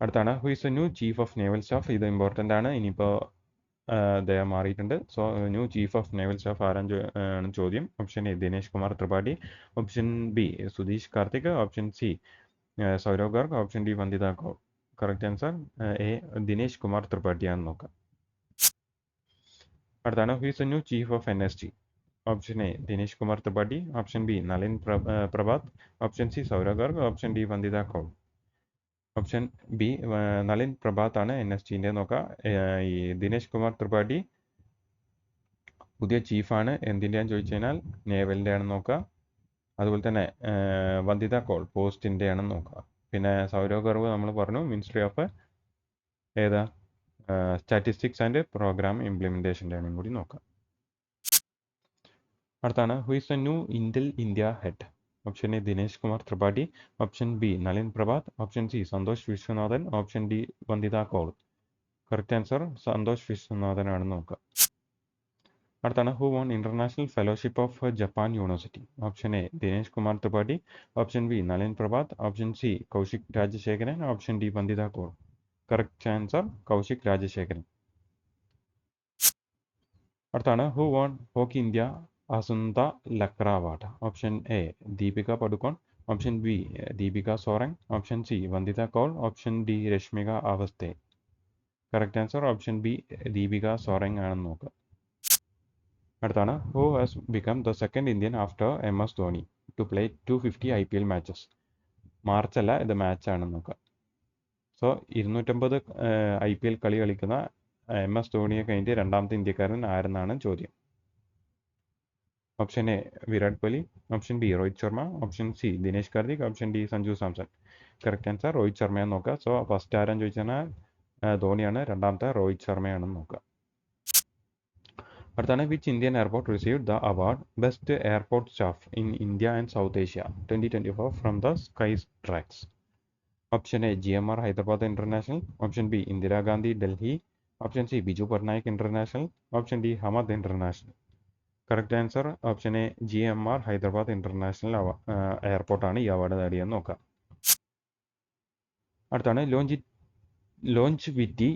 അടുത്താണ് who is a new chief of naval staff? ഇത് ഇമ്പോർട്ടൻ്റ് ആണ്. ഇനിയിപ്പോൾ അദ്ദേഹം മാറിയിട്ടുണ്ട്. So new chief of naval staff ആരാണ് ചോദ്യം. Option A Dinesh Kumar Tripathi, option B Sudheesh Karthik, option C Sourav Garg, option D Vandita Kaul. Correct answer A Dinesh Kumar ത്രിപാഠിയാണെന്ന് നോക്കാം. അടുത്താണ് who is a new chief of NSG? Option A Dinesh Kumar Tripathi, option B Nalin Prabhat, option C Sourav Garg, option D Vandita Kaul. Option B Nalin Prabhat ആണ് NSGൻ്റെ നോക്കുക. ഈ ദിനേശ് കുമാർ ത്രിപാഠി പുതിയ ചീഫാണ്. എന്തിൻ്റെയാണെന്ന് ചോദിച്ചു കഴിഞ്ഞാൽ നേവലിൻ്റെ ആണെന്ന് നോക്കുക. അതുപോലെ തന്നെ വന്ദിത കൗൾ പോസ്റ്റിൻ്റെ ആണെന്ന് നോക്കുക. പിന്നെ സൗരവ് ഗർഗ് നമ്മൾ പറഞ്ഞു മിനിസ്ട്രി ഓഫ് ഏതാ സ്റ്റാറ്റിസ്റ്റിക്സ് ആൻഡ് പ്രോഗ്രാം ഇംപ്ലിമെൻറ്റേഷൻ്റെ ആണെന്നും കൂടി നോക്കാം. അടുത്താണ് who is a new Intel India head? Option A Dinesh Kumar Tripathi, option B Nalin Prabhat, option C Santosh Viswanathan, option D Vandita Kaul. Correct answer Santosh Viswanathan ആണെന്ന് നോക്കുക. അടുത്താണ് who won international fellowship of Japan university? Option A Dinesh Kumar Tripathi, option B Nalin Prabhat, option C Kaushik Rajasekharan, option D Vandita Kaul. Correct answer Kaushik Rajasekharan. അടുത്താണ് who won hockey India Asunta Lakra award? Option A Deepika Padukone, option B Deepika Soren, option C Vandita Kaul, option D Rashmika Awasthi. Correct answer option B Deepika Soren ആണെന്ന് നോക്കുക. അടുത്താണ് who has become the second Indian after MS Dhoni to play 250 IPL matches? March അല്ല, ഇത് match ആണെന്ന് നോക്കുക. So 250 IPL കളി കളിക്കുന്ന MS ധോണിയെ കഴിഞ്ഞിട്ട് രണ്ടാമത്തെ ഇന്ത്യക്കാരൻ ആരെന്നാണ് ചോദ്യം. Option A Virat Kohli, option B Rohit Sharma, option C Dinesh Karthik, option D Sanju Samson. Correct answer Rohit ശർമ്മയെന്ന് നോക്കുക. സോ ഫസ്റ്റ് ആരാന്ന് ചോദിച്ചാൽ ധോണിയാണ്, രണ്ടാമത്തെ രോഹിത് ശർമ്മയാണെന്ന് നോക്കുക. അടുത്താണ് which Indian airport received the award best airport staff in India and south Asia 2024 from the sky tracks? Option A GMR Hyderabad international, option B Indira Gandhi Delhi, option C Biju Patnaik international, option D Hamad international. Correct answer option A GMR Hyderabad international എയർപോർട്ടാണ് ഈ award നേടിയെന്ന് നോക്കാം. അടുത്താണ് ലോഞ്ച്വിറ്റി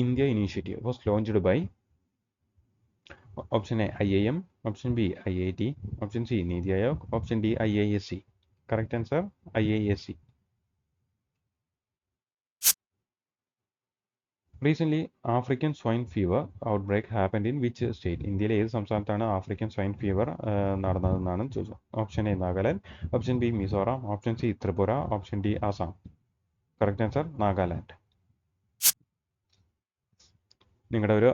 India initiative was launched by? Option A IIM, option B IIT, option C നീതി Aayog, option D IISc. Correct answer IISc. Recently African swine fever outbreak happened in which state? ഇന്ത്യയിലെ ഏത് സംസ്ഥാനത്താണ് African swine fever നടന്നതെന്നാണ് ചോദിച്ചത്. Option A Nagaland, option B Mizoram, option C Tripura, option D Assam. Correct answer Nagaland. നിങ്ങളുടെ ഒരു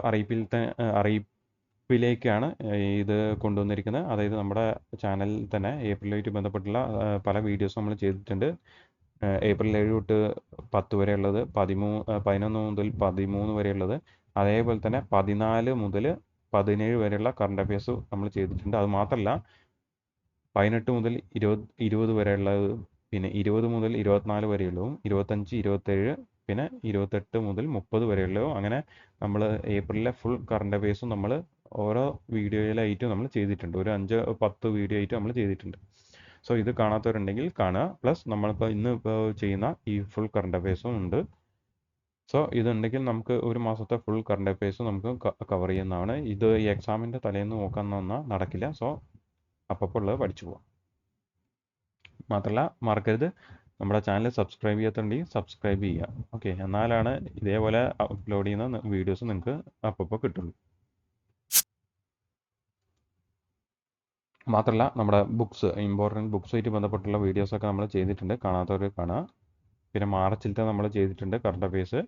അറിയിപ്പിലേക്കാണ് ഇത് കൊണ്ടുവന്നിരിക്കുന്നത്. അതായത് നമ്മുടെ ചാനലിൽ തന്നെ ഏപ്രിലുമായിട്ട് ബന്ധപ്പെട്ടുള്ള പല വീഡിയോസ് നമ്മൾ ചെയ്തിട്ടുണ്ട്. ഏപ്രിൽ 7 തൊട്ട് 10 വരെയുള്ളത്, 11 മുതൽ 13 വരെയുള്ളത്, അതേപോലെ തന്നെ 14 മുതൽ 17 വരെയുള്ള കറണ്ട് അഫയേഴ്സ് നമ്മൾ ചെയ്തിട്ടുണ്ട്. അത് മാത്രമല്ല 18 മുതൽ 20 വരെയുള്ളത്, പിന്നെ 20 മുതൽ 24 വരെയുള്ളതും, 25, 27, പിന്നെ 28 മുതൽ 30 വരെയുള്ളതും, അങ്ങനെ നമ്മൾ ഏപ്രിലിലെ ഫുൾ കറണ്ട് അഫയേഴ്സും നമ്മൾ ഓരോ വീഡിയോയിലായിട്ട് നമ്മൾ ചെയ്തിട്ടുണ്ട്. ഒരു 5-10 വീഡിയോ ആയിട്ട് നമ്മൾ ചെയ്തിട്ടുണ്ട്. സോ ഇത് കാണാത്തവരുണ്ടെങ്കിൽ കാണുക. പ്ലസ് നമ്മളിപ്പോൾ ഇപ്പോൾ ചെയ്യുന്ന ഈ ഫുൾ കറണ്ട് അഫയേഴ്സും ഉണ്ട്. സോ ഇതുണ്ടെങ്കിൽ നമുക്ക് ഒരു മാസത്തെ ഫുൾ കറണ്ട് അഫയേഴ്സ് നമുക്ക് കവർ ചെയ്യുന്നതാണ്. ഇത് ഈ എക്സാമിൻ്റെ തലേന്ന് നോക്കാൻ തന്നാൽ നടക്കില്ല. സോ അപ്പോൾ ഉള്ളത് പഠിച്ചു പോവാം. മാത്രമല്ല മറക്കരുത്, നമ്മുടെ ചാനൽ സബ്സ്ക്രൈബ് ചെയ്യാത്തുണ്ടെങ്കിൽ സബ്സ്ക്രൈബ് ചെയ്യുക. ഓക്കെ, എന്നാലാണ് ഇതേപോലെ അപ്ലോഡ് ചെയ്യുന്ന വീഡിയോസ് നിങ്ങൾക്ക് അപ്പോൾ കിട്ടുള്ളൂ. മാത്രമല്ല നമ്മുടെ ഇമ്പോർട്ടൻറ്റ് ബുക്സുമായിട്ട് ബന്ധപ്പെട്ടുള്ള വീഡിയോസൊക്കെ നമ്മൾ ചെയ്തിട്ടുണ്ട്. കാണാത്തവർ കാണുക. പിന്നെ മാർച്ചിലത്തെ നമ്മൾ ചെയ്തിട്ടുണ്ട് കറണ്ട് അഫയേഴ്സ്.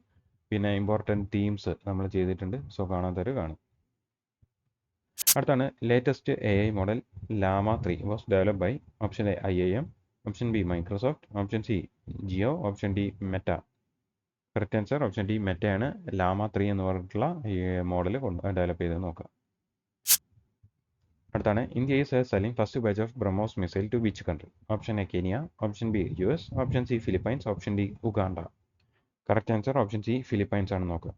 പിന്നെ ഇമ്പോർട്ടൻറ്റ് തീംസ് നമ്മൾ ചെയ്തിട്ടുണ്ട്. സോ കാണാത്തവർ കാണും. അടുത്താണ് latest AI model Llama 3 was developed by option A IIM, option B Microsoft, option C Jio, option D Meta. Correct answer option D മെറ്റയാണ് ലാമ 3 എന്ന് പറഞ്ഞിട്ടുള്ള ഈ മോഡൽ ഡെവലപ്പ് ചെയ്ത് നോക്കുക. അടുത്താണ് India is selling first batch of BrahMos missile to which country? Option A Kenya, option B US, option C Philippines, option D Uganda. Correct answer option C Philippines ആണ് നോക്കുക.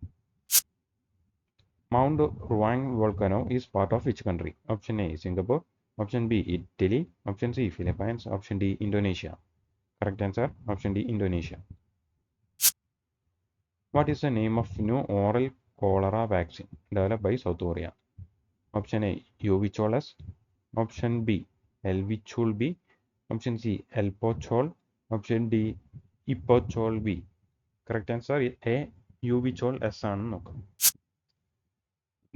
Mount Ruang volcano is part of which country? Option A Singapore, option B Italy, option C Philippines, option D Indonesia. Correct answer option D Indonesia. What is the name of new oral cholera vaccine developed by South Korea? Option A Uvicol-S, option B Elvichol-B, option C Elpochol, option D Ipochol-B. Correct answer A Uvicol-S ആണ് നോക്കുക.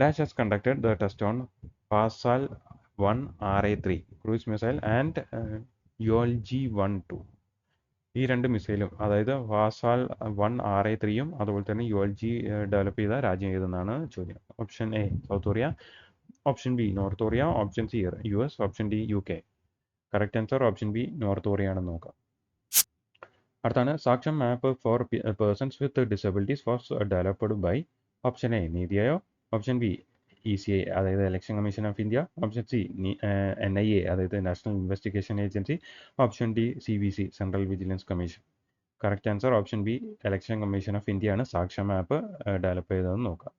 Dash has conducted the test on Pasal 1 RA3 cruise missile and ULG-12. ഈ രണ്ട് മിസൈലും, അതായത് വാസാൽ 1 RA3യും അതുപോലെ തന്നെ ULG develop ചെയ്ത രാജ്യം ഏതെന്നാണ് ചോദ്യം. Option A South Korea, option B North Korea, option C US, option D UK. Correct answer option B North Korea ആണെന്ന് നോക്കാം. അടുത്താണ് Saksham map for persons with disabilities was developed by option A NITI Aayog, option B ECI അതായത് election commission of India, option C NIA അതായത് national investigation agency, option D CVC central vigilance commission. Correct answer option B election commission of India ആണ് Saksham app develop ചെയ്തതെന്ന് നോക്കാം.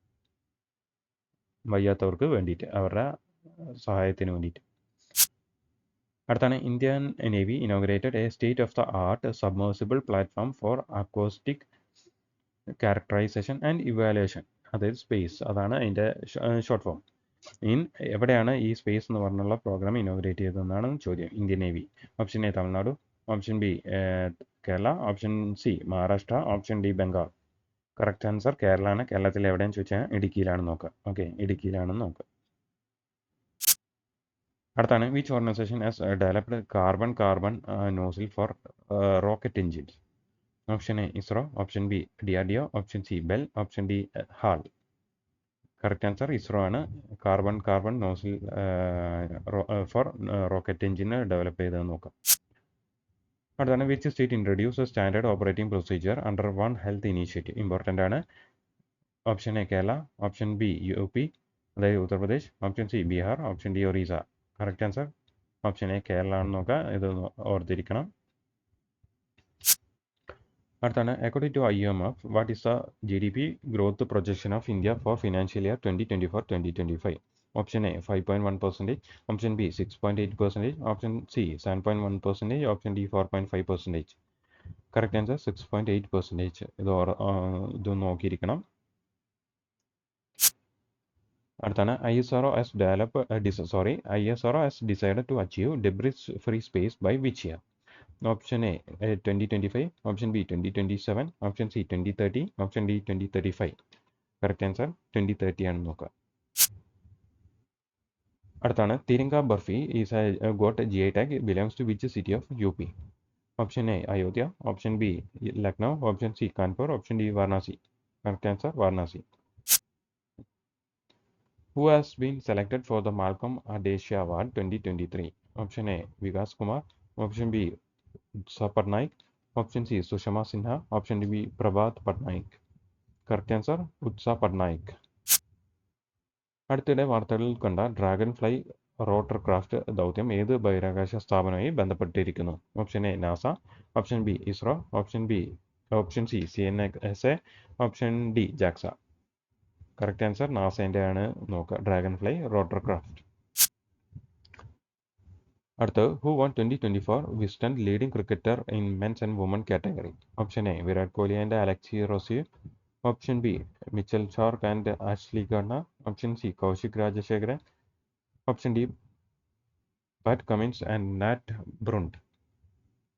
വയ്യാത്തവർക്ക് വേണ്ടിയിട്ട്, അവരുടെ സഹായത്തിന് വേണ്ടിയിട്ട്. അടുത്താണ് Indian navy inaugurated a state of the art submersible platform for acoustic characterisation and evaluation, അതായത് space, അതാണ് അതിൻ്റെ ഷോർട്ട് ഫോം. എവിടെയാണ് ഈ സ്പേസ് എന്ന് പറഞ്ഞുള്ള പ്രോഗ്രാം ഇനോഗ്രേറ്റ് ചെയ്തതെന്നാണ് ചോദ്യം. Indian navy. Option A Tamil Nadu, option B Kerala, option C Maharashtra, option D Bengal. Correct answer Kerala ആണ്. കേരളത്തിൽ എവിടെയെന്ന് ചോദിച്ചാൽ ഇടുക്കിയിലാണ് നോക്കുക. ഓക്കെ, ഇടുക്കിയിലാണെന്ന് നോക്കുക. അടുത്താണ് which organisation has developed carbon nozzle four rocket engines? Option A ISRO, option B DRDO, option C bell, option D hall. Correct answer ISRO ആണ് carbon nozzle four rocket എൻജിന് develop ചെയ്തതെന്ന് നോക്കാം. അടുത്താണ് which state introduce standard operating procedure under one health initiative? Important ആണ്. Option A Kerala, option B UP അതായത് Uttar Pradesh, option C Bihar, option D Orissa. Correct answer option A Kerala ആണെന്ന് നോക്കാം. ഇത് ഓർത്തിരിക്കണം. അടുത്താണ് according to IMF what is the GDP growth projection of India for financial year 2024-2025? Option A 5.1%, option B 6.8%, option C 7.1%, option D 4.5%. Correct answer 6.8%. ഇത് നോക്കിയിരിക്കണം. അടുത്താണ് ISRO has decided to achieve debris free space by which year? Option A 2025, option B 2027, option C 2030, option D 2035. Correct answer 2030 ആണ് നോക്കുക. അടുത്താണ് Tiranga barfi got GI tag, belongs to which city of UP? Option A Ayodhya, option B Lucknow, option C Kanpur, option D Varanasi. Correct answer Varanasi. Who has been selected for the Malcolm Adesha Award 2023? Option A Vikas Kumar, option B Sapar Naik, Option C, Sushma Sinha. Option B, Prabhat Patnaik. Correct answer, Utsa Patnaik. അടുത്തിടെ വാർത്തകളിൽ കണ്ട dragon fly റോട്ടർക്രാഫ്റ്റ് ദൗത്യം ഏത് ബഹിരാകാശ സ്ഥാപനവുമായി ബന്ധപ്പെട്ടിരിക്കുന്നു? Option A NASA, option B ISRO, option C CNSA, option D JAXA. Correct answer നാസേൻ്റെ ആണ് നോക്കുക ഡ്രാഗൺ ഫ്ലൈ റോട്ടർക്രാഫ്റ്റ്. അടുത്ത് who won 2024 Wisden leading cricketer in men's and woman category? Option A Virat Kohli and Alexi Rosio, option B Mitchell Starc and Ashleigh Gardner, option C Kaushik Rajasekharan, option D Pat Cummins and Nat Brunt.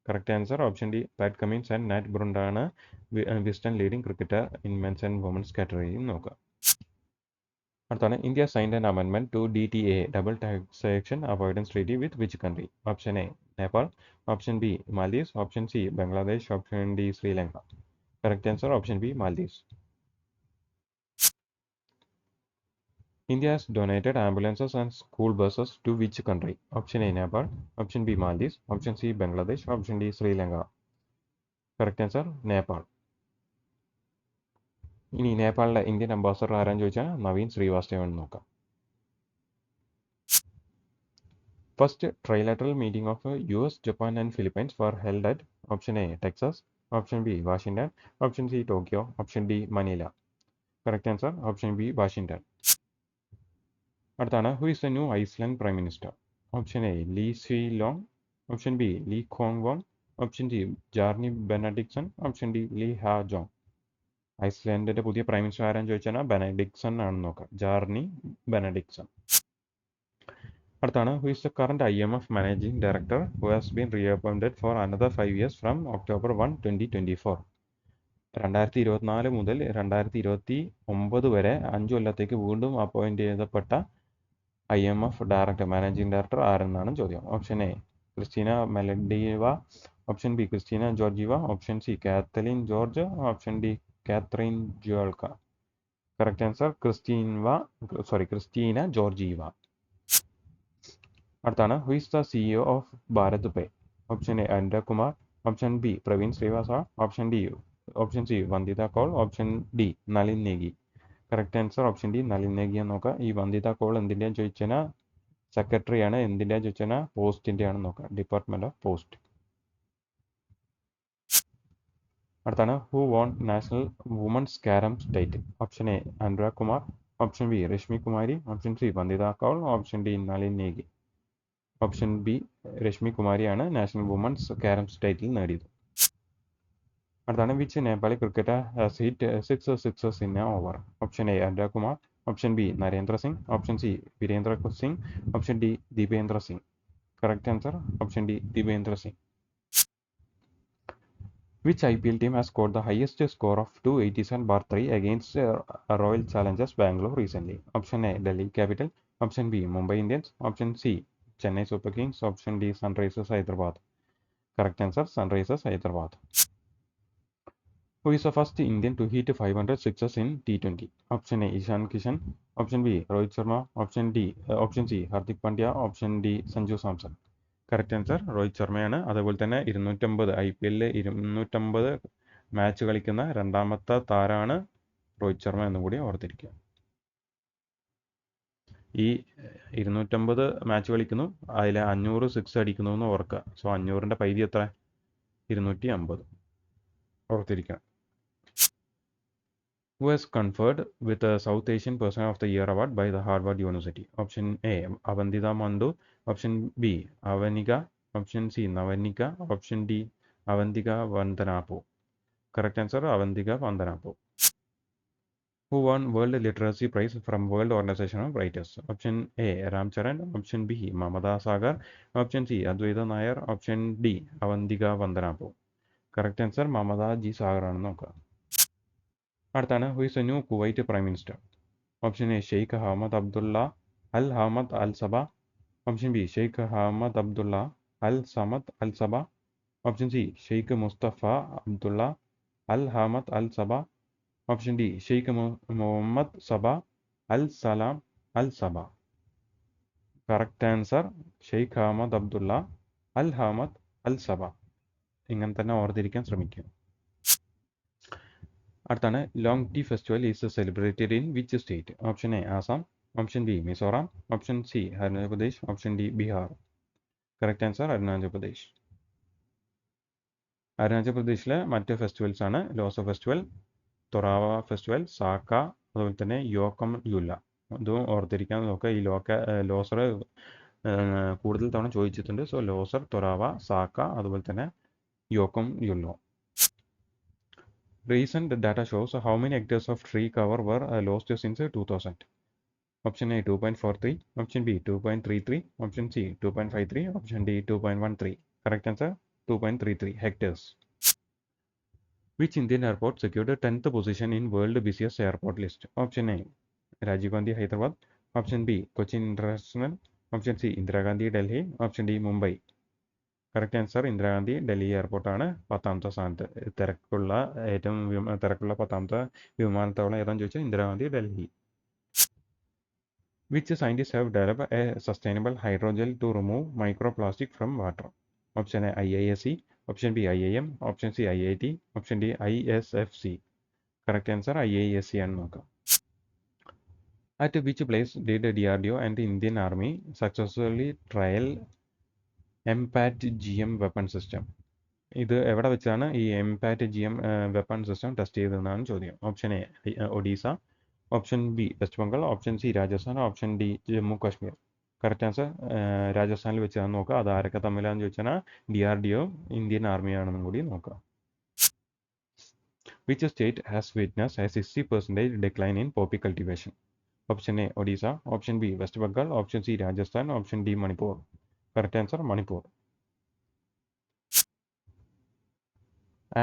Correct answer option D Pat Cummins and Nat ബ്രുണ്ട് ആണ് Wisden leading cricketer in men's and women's കാറ്റഗറിയും നോക്കുക. അടുത്താണ് India signed an അമെൻമെന്റ് to DTA double taxation avoidance treaty with which country? Option A Nepal, option B Maldives, option C Bangladesh, option D Sri Lanka. Correct answer option B Maldives. India has donated ambulances and school buses to which country? Option A Nepal, option B Maldives, option C Bangladesh, option D Sri Lanka. Correct answer Nepal. ഇനി നേപ്പാളിലെ Indian ambassador ആരാന്ന് ചോദിച്ചാൽ നവീൻ ശ്രീവാസ്തവ എന്ന് നോക്കാം. First trilateral meeting of US, Japan and Philippines were held at option A Texas, option B Washington, option C Tokyo, option D Manila. Correct answer option B Washington. അടുത്താണ് who is the new Iceland prime minister? Option A Lee Swee Long, option B Lee Khong Wong, option C Bjarni Benediktsson, option D Lee Ha Jong. ഐസ്ലാൻഡിന്റെ പുതിയ prime minister ആരാന്ന് ചോദിച്ചാൽ ബെനഡിക്സൺ ആണെന്ന് നോക്കാം, Bjarni Benediktsson. അടുത്താണ് who is the current IMF managing director who has been reappointed for another 5 years from October 1, 2024? 2024 മുതൽ 2029 വരെ 5 കൊല്ലത്തേക്ക് വീണ്ടും അപ്പോയിന്റ് ചെയ്യപ്പെട്ട IMF ഡയറക്ടർ മാനേജിംഗ് ഡയറക്ടർ ആരെന്നാണ് ചോദ്യം. Option A Kristina Melodieva, option B Kristina Georgieva, option C Kathleen George, option D Kathrin Juvelka. Correct answer Kristina Georgieva. അടുത്താണ് who is the CEO of BharatPe? Option A Anurag Kumar, option B Praveen Srivasa, option C Vandita Kaul, option D Nalin Negi. Correct answer option D Nalin Negi എന്ന് നോക്കാം. ഈ വന്ദിത കൗൾ എന്തിൻ്റെയാന്ന് ചോദിച്ചാൽ സെക്രട്ടറിയാണ്, എന്തിൻ്റെയാന്ന് ചോദിച്ചാൽ പോസ്റ്റിൻ്റെ ആണെന്ന് നോക്കാം, ഡിപ്പാർട്ട്മെന്റ് ഓഫ് പോസ്റ്റ്. അടുത്താണ് who won national women's carrom title? Option A Anurag Kumar, option B Rashmi Kumari, option C Vandita Kaul, option D Nalin Negi. Option B Rashmi കുമാരിയാണ് നാഷണൽ വുമൻസ് കാരംസ് ടൈറ്റിൽ നേടിയത്. അടുത്താണ് which Nepali cricketer has hit 6 sixes in an over? Option A Anurag Kumar, option B Narendra Singh, option C Virendra Singh, option D Dipendra Singh. Correct answer option D Dipendra Singh. Which IPL team has scored the highest score of 287/3 against Royal Challengers Bangalore recently? Option A Delhi Capital, option B Mumbai Indians, option C Chennai Super Kings, option D Sunrisers Hyderabad. Correct answer Sunrisers Hyderabad. Who is the first Indian to hit 500 sixes in T20? Option A Ishan Kishan, option B Rohit Sharma, option C Hardik Pandya, option D Sanju Samson. Correct answer Rohit ശർമ്മയാണ്. അതുപോലെ തന്നെ 250 IPL 250 match കളിക്കുന്ന രണ്ടാമത്തെ താരമാണ് രോഹിത് ശർമ്മ എന്നും കൂടി ഓർത്തിരിക്കുക. ഈ 250 മാച്ച് കളിക്കുന്നു, അതിൽ 500 സിക്സ് അടിക്കുന്നു എന്ന് ഓർക്കുക. സോ 500ന്റെ പൈതി എത്ര? 250 ഓർത്തിരിക്കണം. Who has conferred with the South Asian Person of the Year award by the Harvard University? Option A Avandita Mandu, option B Avanika, option C Navanika, option D Avantika Vandanapu. Correct answer Avantika Vandanapu. Who won World Literacy Prize from World Organization of Writers? Option A Ramcharan, option B Mamata Sagar, option C Advaita Nair, option D Avantika Vandanapu. Correct answer Mamata G Sagar ആണ് നോക്കുക. അടുത്താണ് who is a new Kuwait prime minister? Option A Sheikh Ahmad Abdullah Al Hamad Al Sabah, option B Sheikh Ahmad Abdullah Al Samad Al Sabah, option C Sheikh Mustafa Abdullah Al Hamad Al Sabah, option D Sheikh Muhammad Sabah Al Salam Al Sabah. Correct answer Sheikh Ahmad Abdullah Al Hamad Al Sabah. ഇങ്ങനെ തന്നെ ഓർത്തിരിക്കാൻ ശ്രമിക്കുക. അടുത്താണ് long tea festival is celebrated in which state? Option A Assam, option B Mizoram, option C Arunachal Pradesh, option D Bihar. Correct answer Arunachal Pradesh. Arunachal പ്രദേശിലെ മറ്റ് festivals ആണ് ലോസോ festival, തൊറാവ festival, Saka, അതുപോലെ തന്നെ യോക്കം യുല്ല. ഇതും ഓർത്തിരിക്കാൻ നോക്കുക. ഈ ലോസർ കൂടുതൽ തവണ ചോദിച്ചിട്ടുണ്ട്. സോ ലോസർ, തൊറാവ, സാക്ക, അതുപോലെ തന്നെ യോക്കം യുല്ലോ. Recent data shows how many hectares of tree cover were lost since 2000. Option A 2.43, option B 2.33, option C 2.53, option D 2.13. Correct answer 2.33 hectares. Which Indian airport secured the 10th position in world busiest airport list? Option A Rajiv Gandhi Hyderabad, option B Cochin International, option C Indira Gandhi Delhi, option D Mumbai. Correct answer Indira Gandhi Delhi എയർപോർട്ടാണ് 10ാമത്തെ സ്ഥാനത്ത്. ഏറ്റവും തിരക്കുള്ള 10ാമത്തെ വിമാനത്താവളം ഏതാണെന്ന് ചോദിച്ചാൽ Indira Gandhi Delhi. Which scientist have develop a sustainable hydrogel to remove microplastic from water? Option A IISc, option B IIM, option C IIT, option D ISFC. Correct answer IISc ആണ് നോക്കാം. At which place did DRDO and the Indian army successfully trial MPAT GM weapon system? ഇത് എവിടെ വെച്ചാണ് ഈ MPAT GM weapon system test ചെയ്തതെന്നാണ് ചോദ്യം. Option A Odisha, option B West Bengal, option C Rajasthan, option D Jammu Kashmir. Correct answer രാജസ്ഥാനിൽ വെച്ചാണ് നോക്കുക. അത് ആരൊക്കെ തമ്മിലാണെന്ന് ചോദിച്ചാൽ DRDO ഇന്ത്യൻ ആർമിയാണെന്നും കൂടി നോക്കുക. Which state has witness a 60% decline in poppy cultivation? Option A Odisha, option B West Bengal, option C Rajasthan, option D Manipur. Correct answer Manipur.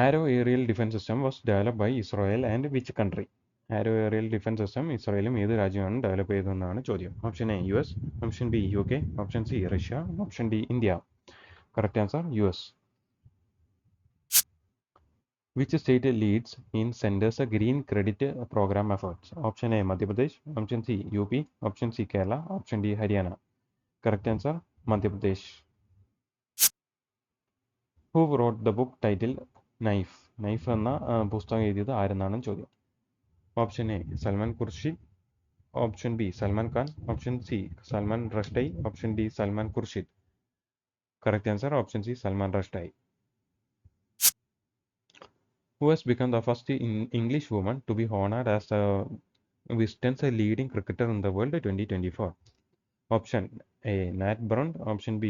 Arrow aerial defense system was developed by Israel and which country? Arrow aerial defense system ഇസ്രായേലും ഏത് രാജ്യമാണ് develop ചെയ്തതെന്നാണ് ചോദ്യം. Option A US, option B UK, option C Russia, option D India. Correct answer US. Which state leads in Center's green credit program efforts? Option A Madhya Pradesh, option C UP, option C Kerala, option D Haryana. Correct answer Madhya Pradesh. Who wrote the book titled Knife? Knife എന്ന പുസ്തകം എഴുതിയത് ആരെന്നാണ് ചോദ്യം. Option A Salman Khurshid, option B Salman Khan, option C Salman Rushdie, option D Salman Khurshid. Correct answer option C Salman Rushdie. Who has become the first English woman to be honored as Wisden's leading cricketer in the world 2024? Option A Nat Brown, option B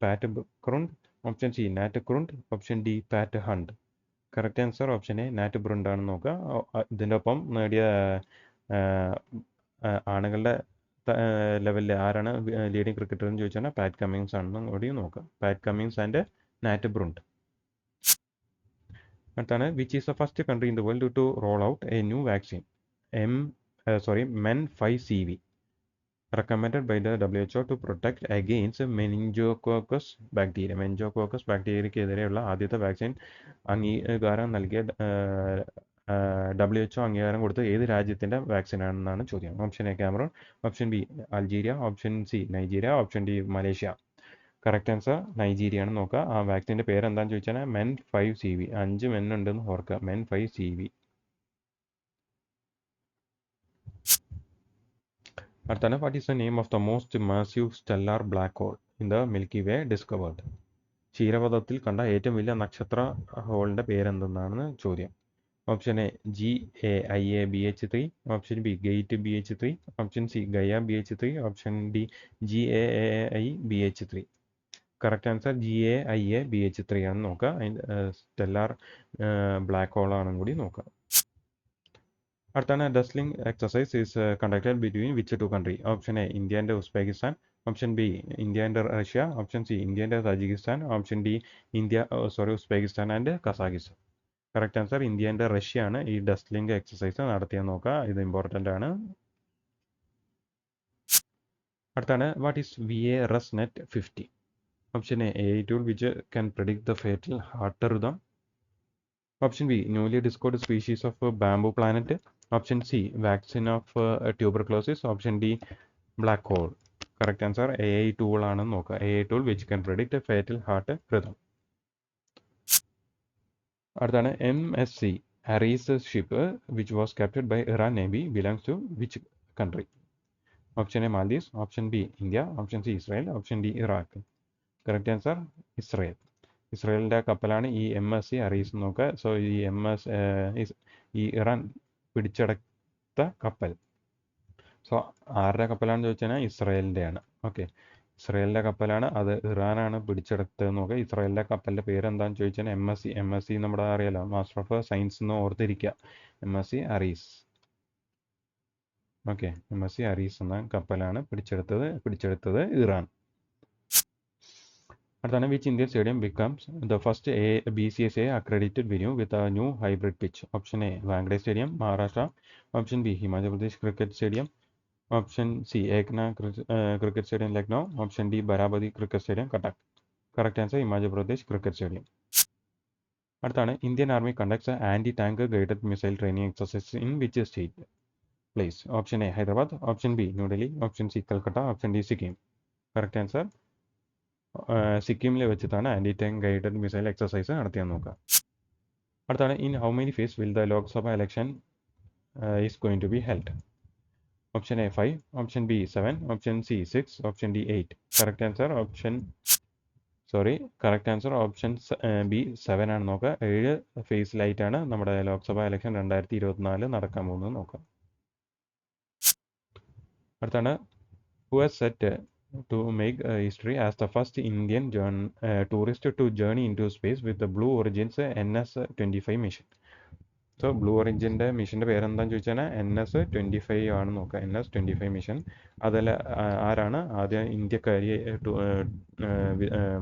Pat Crund, option C Nat Crund, option D Pat Hunt. Correct answer option A Nat Brunt ആണെന്ന് നോക്കുക. ഇതിൻ്റെ ഒപ്പം നേടിയ ആണുങ്ങളുടെ ലെവലിൽ ആരാണ് leading cricketer എന്ന് ചോദിച്ചാൽ പാറ്റ് കമ്മിങ്സ് ആണെന്ന് കൂടി നോക്കുക. Pat Cummins and Nat Brunt. അടുത്താണ് which is the first country in the world to roll out a new vaccine MEN5CV recommended by the WHO to protect against meningococcus bacteria. മെനിഞ്ചോകോക്കസ് ബാക്ടീരിയക്കെതിരെയുള്ള ആദ്യത്തെ vaccine അംഗീകാരം നൽകിയ WHO അംഗീകാരം കൊടുത്ത ഏത് രാജ്യത്തിൻ്റെ vaccine ആണെന്നാണ് ചോദ്യം. Option A Cameron, option B Algeria, option C Nigeria, option D Malaysia. Correct answer Nigeria ആണ് നോക്കുക. ആ വാക്സിൻ്റെ പേര് എന്താണെന്ന് ചോദിച്ചാൽ MEN5CV. 5 മെൻ ഉണ്ടെന്ന് ഓർക്കുക. MEN5CV. അടുത്താണ് what is the name of the most massive stellar black hole in the milky way discovered? ക്ഷീരപഥത്തിൽ കണ്ട ഏറ്റവും വലിയ നക്ഷത്ര ഹോളിൻ്റെ പേരെന്തെന്നാണ് ചോദ്യം. Option A GAIA BH3, option B gate BH3, option C Gaia BH3, option D GAAI BH3. Correct answer GAIA BH3 ആണ് നോക്കുക. സ്റ്റെല്ലാർ ബ്ലാക്ക് ഹോൾ ആണെന്ന് കൂടി നോക്കുക. അടുത്താണ് Dustlik exercise is conducted between which two country? Option A India and Uzbekistan, option B India and Russia, option C India and Tajikistan, option D Uzbekistan and Kazakhstan. Correct answer India and Russia ആണ് ഈ ഡസ്ലിംഗ് exercise നടത്തിയെന്ന് നോക്കുക. ഇത് important ആണ്. അടുത്താണ് what is VARESnet 50? Option A AI tool which can predict the fatal heart rhythm, option B newly discovered species of bamboo planet, option C vaccine of tuberculosis, option D black hole. Correct answer AI tool ആണെന്ന് നോക്കുക. AI tool which can predict a fatal heart rhythm. അടുത്താണ് MSC Ares ship which was captured by Iran Navy belongs to which country? Option A Maldives, option B India, option C Israel, option D Iraq. Correct answer Israel. ഇസ്രായേലിൻ്റെ കപ്പലാണ് ഈ MSC അറീസ് നോക്കുക. So ഈ ഈ Iran പിടിച്ചെടുത്ത കപ്പൽ. So ആരുടെ കപ്പലാണെന്ന് ചോദിച്ചു കഴിഞ്ഞാൽ ഇസ്രായേലിൻ്റെയാണ്. ഓക്കെ, ഇസ്രായേലിൻ്റെ കപ്പലാണ്, അത് ഇറാനാണ് പിടിച്ചെടുത്തതെന്ന് നോക്കുക. ഇസ്രായേലിൻ്റെ കപ്പലിൻ്റെ പേരെന്താണെന്ന് ചോദിച്ചു കഴിഞ്ഞാൽ MSC നമ്മുടെ അറിയാലോ, മാസ്റ്റർ ഓഫ് സയൻസ് എന്ന് ഓർത്തിരിക്കുക. MSC അറീസ്. ഓക്കെ, MSC അറീസ് എന്ന കപ്പലാണ് പിടിച്ചെടുത്തത് ഇറാൻ. അടുത്താണ് which Indian stadium becomes the first BCCI accredited venue with a new hybrid pitch? Option A Wankhede Stadium, Maharashtra. Option B Himachal Pradesh Cricket Stadium. Option C Ekna Cricket Stadium Lucknow. Option D Baramati Cricket Stadium Cuttack. Correct answer Himachal Pradesh Cricket Stadium. അടുത്താണ് Indian Army conducts an anti-tank guided missile training exercise in which state? Place. Option A Hyderabad. Option B New Delhi. Option C Calcutta. Option D Sikkim. Correct answer സിക്കിമിൽ വെച്ചിട്ടാണ് anti tank guided missile exercise നടത്തിയെന്ന് നോക്കുക. അടുത്താണ് in how many phase will the Lok Sabha election is going to be held? Option A 5, option B 7, option C 6, option D 8. Correct answer option B 7 ആണ് നോക്കുക. 7 ഫേസിലായിട്ടാണ് നമ്മുടെ Lok Sabha election 2024 നടക്കാൻ പോകുന്നത് നോക്കുക. അടുത്താണ് who has set to make history as the first Indian tourist to journey into space with the Blue Origin's NS-25 mission. So blue ഒറിജിൻ്റെ മിഷൻ്റെ പേരെന്താണെന്ന് ചോദിച്ചാൽ NS-25 ആണ് നോക്കുക. NS-25 mission. അതിൽ ആരാണ് ആദ്യം ഇന്ത്യക്കാരി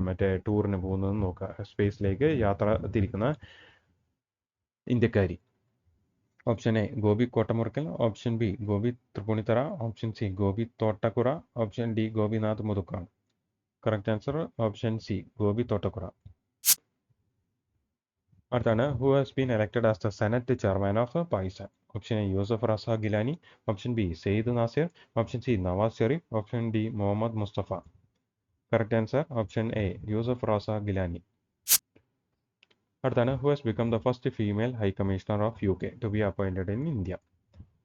മറ്റേ ടൂറിന് പോകുന്നതെന്ന് നോക്കുക. സ്പേസിലേക്ക് യാത്ര തിരിക്കുന്ന ഇന്ത്യക്കാരി. Option A Gopi Kottamurikkal, option B Gopi Thrippunithura, option C Gopi Thotakura, option D Gopinath Muthukad. Correct answer option C Gopi Thotakura. അടുത്താണ് who has been elected as the senate chairman of Pakistan? Option A Yousuf Raza Gilani, option B Syed Nasir, option C Nawaz Sharif, option D Muhammad Mustafa. Correct answer option A Yousuf Raza Gilani. അടുത്താണ് who has become the first female high commissioner of UK to be appointed in India?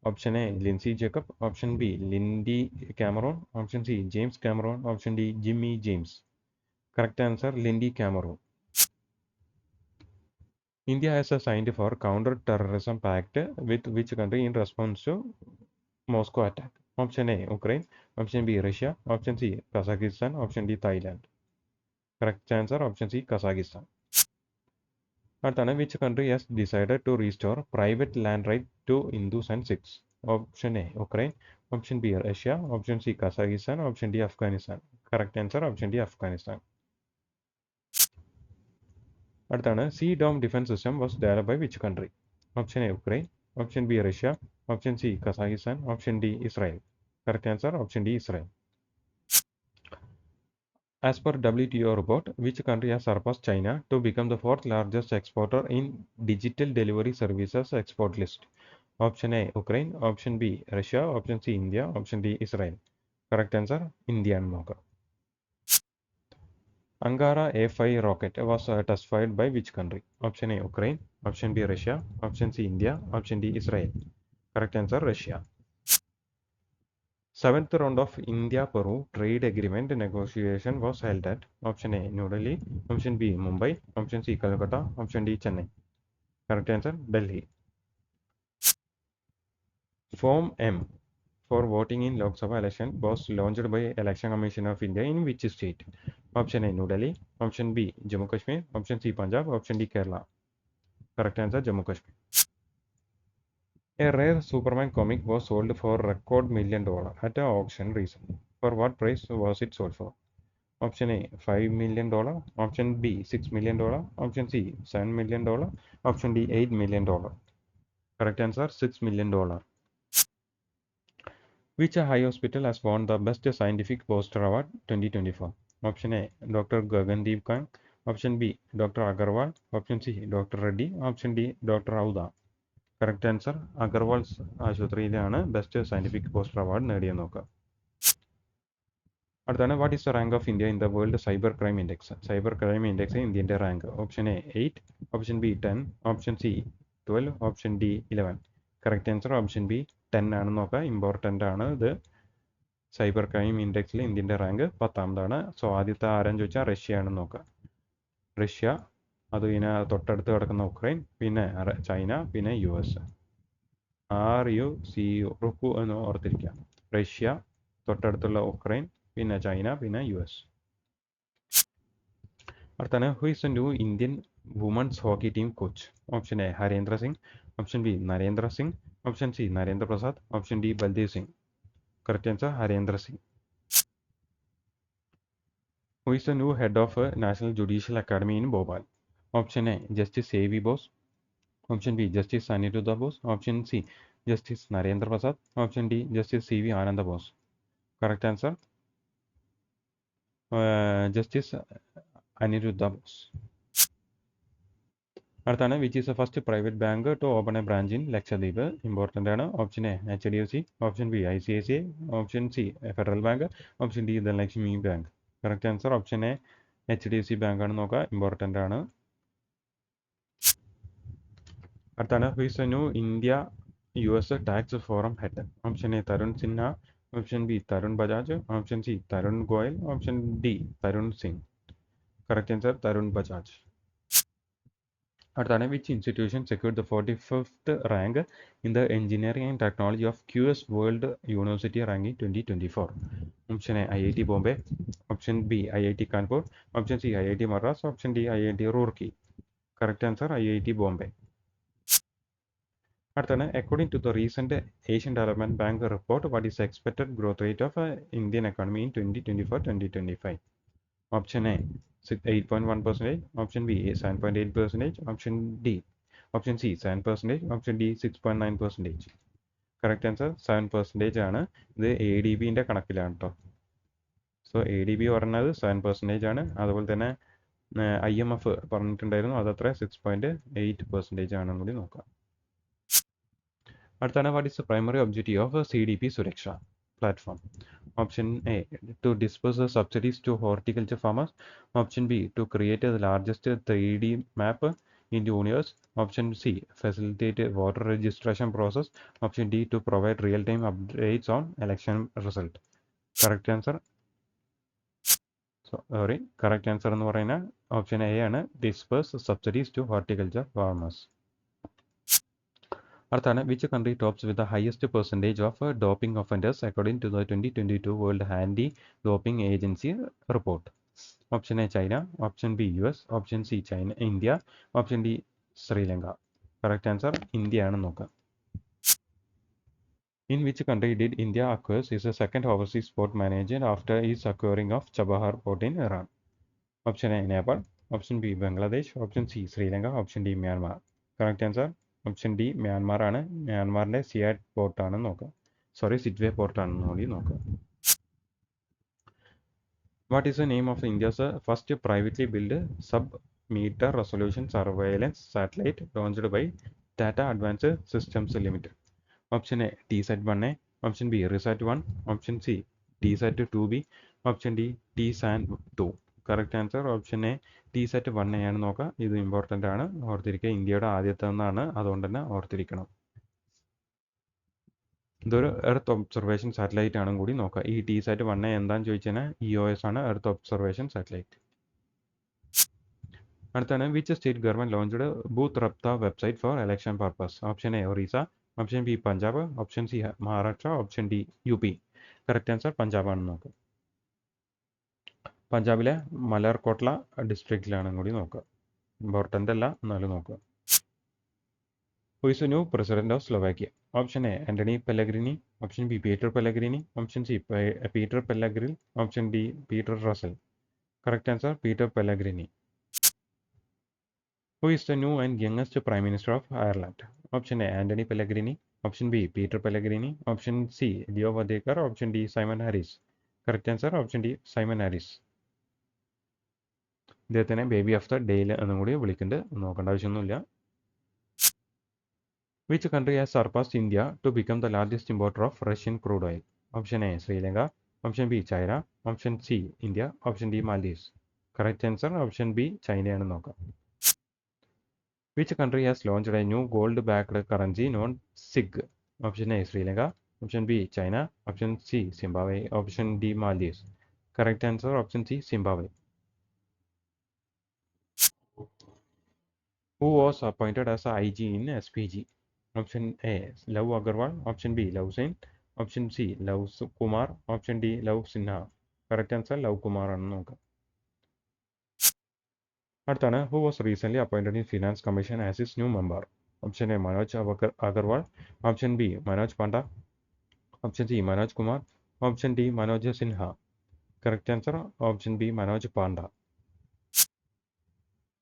Option A Lindsay Jacob, option B Lindy Cameron, option C James Cameron, option D Jimmy James. Correct answer Lindy Cameron. India has signed for counter-terrorism pact with which country in response to Moscow attack? Option A Ukraine, option B Russia, option C Kazakhstan, option D Thailand. Correct answer option C Kazakhstan. അടുത്താണ് which country has decided to restore private land right to Hindus and Sikhs? Option A Ukraine, option B Russia, option C Kazakhstan, option D Afghanistan. Correct answer option D Afghanistan. അടുത്താണ് Sea Dome defense system was developed by which country? Option A Ukraine, option B Russia, option C Kazakhstan, option D Israel. Correct answer option D Israel. As per WTO report, which country has surpassed China to become the 4th largest exporter in digital delivery services export list? Option A Ukraine, option B Russia, option C India, option D Israel. Correct answer India ആണ് നോക്കുക. Angara A5 rocket was test fired by which country? Option A Ukraine, option B Russia, option C India, option D Israel. Correct answer Russia. 7th round of India-Peru trade agreement negotiation was held at option A New Delhi, option B Mumbai, option C Calcutta, option D Chennai. Correct answer Delhi. Form M for voting in Lok Sabha election was launched by Election Commission of India in which state? Option A New Delhi, option B Jammu Kashmir, option C Punjab, option D Kerala. Correct answer Jammu Kashmir. A rare Superman comic was sold for record $1 million at an auction recently. For what price was it sold for? Option A $5 million, option B $6 million, option C $7 million, option D $8 million. Correct answer $6 million. Which high hospital has won the Best Scientific Poster Award 2024? Option A Dr. Gagandeep Kang, option B Dr. Agarwal, option C Dr. Reddy, option D Dr. Auda. Correct answer Agarwals ആശുപത്രിയിലാണ് best scientific poster award നേടിയെന്ന് നോക്കുക. അടുത്താണ് what is the rank of India in the world cyber crime index. Cyber crime index ഇന്ത്യൻ്റെ rank. Option A 8, option B 10, option C 12, option D 11. Correct answer option B 10 ആണെന്ന് നോക്കുക. Important ആണ് ഇത്. Cyber crime ഇൻഡെക്സിൽ ഇന്ത്യൻ്റെ rank 10ാമതാണ്. So ആദ്യത്തെ ആരെന്ന് ചോദിച്ചാൽ Russia ആണെന്ന് നോക്കുക. റഷ്യ, അത് പിന്നെ തൊട്ടടുത്ത് കിടക്കുന്ന ഉക്രൈൻ, പിന്നെ ചൈന, പിന്നെ US. RUCU റുക്കു എന്ന് ഓർത്തിരിക്കുക. റഷ്യ, തൊട്ടടുത്തുള്ള ഉക്രൈൻ, പിന്നെ ചൈന, പിന്നെ US. അടുത്താണ് who is a new Indian women's hockey team coach. Option A Harendra Singh, option B Narendra Singh, option C Narendra Prasad, option D Baldev Singh. Correct answer Harendra Singh. Who is a new head of national judicial academy in Bhopal. Option A justice A V Bose, option B justice Aniruddha Bose, option C justice Narendra Prasad, option D justice CV Ananda Bose. Correct answer justice Aniruddha boss. അടുത്താണ് which is a first private bank to open a branch in Lakshadweep. Important ആണ്. Option A HDFC, option B ICICI, option C federal bank, option D Dhanlaxmi bank. Correct answer option A HDFC bank ആണ് നോക്കുക. Important ആണ്. അടുത്താണ് who is a new India US tax forum head. Option A Tarun Sinha, option B Tarun Bajaj, option C Tarun Goyal, option D Tarun Singh. Correct answer Tarun Bajaj. അടുത്താണ് which institution secured the 45th rank in the engineering and technology of QS world university ranking 2024. Option A IIT Bombay, option B IIT Kanpur, option C IIT Madras, option D IIT Roorkee. Correct answer IIT Bombay. അടുത്താണ് according to the recent Asian development bank report what is expected growth rate of Indian economy in 2024-2025. Option A 8.1%, option B 7.8%, option C 7%, option D 6.9%. Correct answer 7% ആണ്. ഇത് ADBൻ്റെ കണക്കിലാണ് കേട്ടോ. So ADB പറഞ്ഞത് 7% ആണ്. അതുപോലെ തന്നെ IMF പറഞ്ഞിട്ടുണ്ടായിരുന്നു, അതത്ര 6.8% ആണെന്ന് കൂടി നോക്കാം. അടുത്താണ് what is the primary objective of CDP Suraksha platform. Option A to disperse subsidies to horticulture farmers, option B to create the largest 3D map in universe, option C facilitate voter registration process, option D to provide real time updates on election result. Correct answer എന്ന് പറയുന്നത് option A ആണ്, disperse subsidies to horticulture farmers. അടുത്താണ് which country tops with the highest percentage of doping offenders according to the 2022 world anti doping agency report. Option A China, option B US, option C India, option D Sri Lanka. Correct answer India ആണ് നോക്കുക. In which country did India acquires is a second overseas port manager after is acquiring of Chabahar port in Iran. Option A Nepal, option B Bangladesh, option C Sri Lanka, option D Myanmar. Correct answer option D Myanmar ആണ്. മ്യാൻമാറിൻ്റെ സിയാറ്റ് പോർട്ടാണ് നോക്കുക. Sittwe പോർട്ടാണെന്ന് കൂടി നോക്കുക. What is the name of India's first privately build sub meter resolution surveillance satellite launched by Tata advanced systems limited. Option A TSAT-1A, option B RISAT-1, option C TSAT-2B, option D TSAN-2. Correct answer option A TSAT-1A ആണ് നോക്കുക. ഇത് important ആണ്, ഓർത്തിരിക്കുക. ഇന്ത്യയുടെ ആദ്യത്തെ ഒന്നാണ്, അതുകൊണ്ട് തന്നെ ഓർത്തിരിക്കണം. ഇതൊരു എർത്ത് ഒബ്സർവേഷൻ സാറ്റലൈറ്റ് ആണെന്ന് കൂടി നോക്കുക. ഈ TSAT-1A എന്താണെന്ന് ചോദിച്ചാൽ EOS ആണ്, എർത്ത് ഒബ്സർവേഷൻ സാറ്റലൈറ്റ്. അടുത്താണ് which state government launched booth Rabta website for election purpose. Option A Orissa, option B Punjab, option C Maharashtra, option D UP. Correct answer Punjab ആണെന്ന് നോക്കുക. പഞ്ചാബിലെ മലർകോട്ട്ല ഡിസ്ട്രിക്റ്റിലാണ് കൂടി നോക്കുക. ഇമ്പോർട്ടൻ്റ് അല്ല, എന്നാലും നോക്കുക. Who is new president of Slovakia. Option A Antony Pellegrini, option B Peter Pellegrini, option C Peter Pellegril, option D Peter Russell. Correct answer Peter Pellegrini. Who is the new and youngest prime minister of Ireland. Option A Antony Pellegrini, option B Peter Pellegrini, option C Leo Varadkar, option D Simon Harris. Correct answer option D Simon Harris. ഇദ്ദേഹത്തിനെ baby of the ഡേയിൽ എന്നും കൂടി വിളിക്കുന്നുണ്ട്, നോക്കേണ്ട ആവശ്യമൊന്നുമില്ല. Which country has surpassed India to become the largest importer of Russian crude oil. Option A Sri Lanka, option B China, option C India, option D Maldives. Correct answer option B ചൈനയാണെന്ന് നോക്കാം. Which country has launched a new gold backed currency non ZiG? Option A Sri Lanka, option B China, option C Zimbabwe, option D Maldives. Correct answer option C Zimbabwe. Who was appointed as a IG in SPG? Option A Love Agarwal, option B Love Sen, option C Love Kumar, option D Love Sinha. Correct answer Love Kumar ആണ് നോക്കാം. അടുത്താണ് who was recently appointed in Finance Commission as its new member? Option A Manoj Agarwal, option B Manoj Panda, option C Manoj Kumar, option D Manoj Sinha. Correct answer option B Manoj Panda.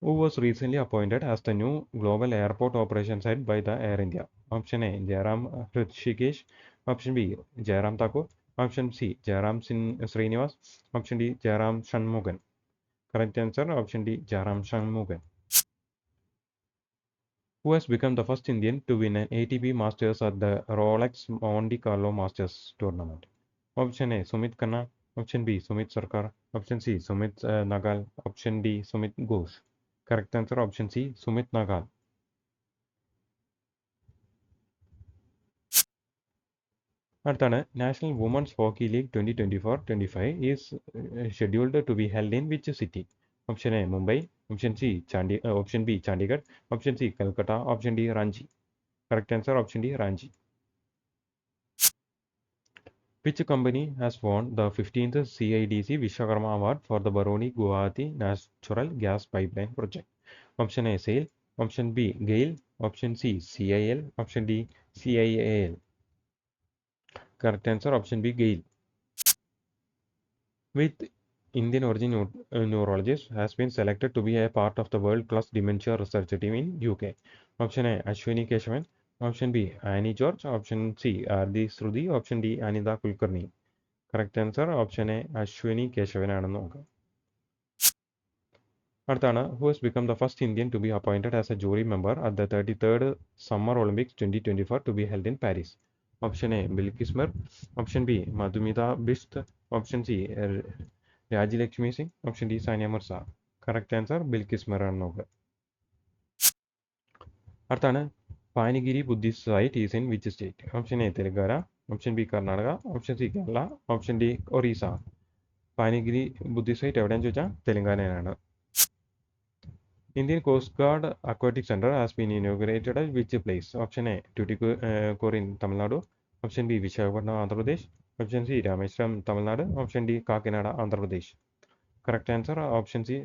Who was recently appointed as the new Global Airport Operations Head by the Air India? Option A Jairam Hrishikesh, option B Jairam Thakur, option C Jairam Srinivas, option D Jairam Shanmugan. Correct answer option D Jairam Shanmugan. Who has become the first Indian to win an ATP Masters at the Rolex Monte Carlo Masters tournament? Option A Sumit Khanna, option B Sumit Sarkar, option C Sumit Nagal, option D Sumit Ghosh. Correct answer option C Sumit Nagal. അടുത്താണ് national women's hockey league 2024-25 is scheduled to be held in which city? Option A Mumbai, option B Chandigarh, option C Calcutta, option D Ranchi. Correct answer option D Ranchi. Which company has won the 15th CIDC Vishwakarma Award for the Baroni Guwahati Natural Gas Pipeline Project? Option A SAIL, option B GAIL, option C CIL, option D CIAL. Correct answer option B GAIL. With Indian origin neurologist has been selected to be a part of the world-class dementia research team in UK. Option A Ashwini Keshavan, option B Annie George, option C Ardi Sruthi, option D Anida Kulkarni. Correct answer option A Ashwini Keshavan ആണെന്ന് നോക്കാം. അടുത്താണ് who has become the first Indian to be appointed as a jury member at the 33rd Summer Olympics 2024 to be held in Paris? Option A Bilkis Mir, option B Madhumita Bisht, option C Rajilakshmi Singh, option D Sania Mirza. Correct answer Bilkis Mir ആണ് നോക്കുക. അടുത്താണ് Phanigiri Buddhist site is in which state? Option A Telangana, option B Karnataka, option C Kerala, option D Orissa. Phanigiri Buddhist site എവിടെയാണെന്ന് ചോദിച്ചാൽ തെലങ്കാനയാണ്. Indian Coast Guard Aquatic Center has been inaugurated at which place? Option A Tuticorin, Tamil Nadu, option B Visakhapatnam, Andhra Pradesh, option C Rameshwaram, Tamil Nadu, option D Kakinada, Andhra Pradesh. Correct answer option C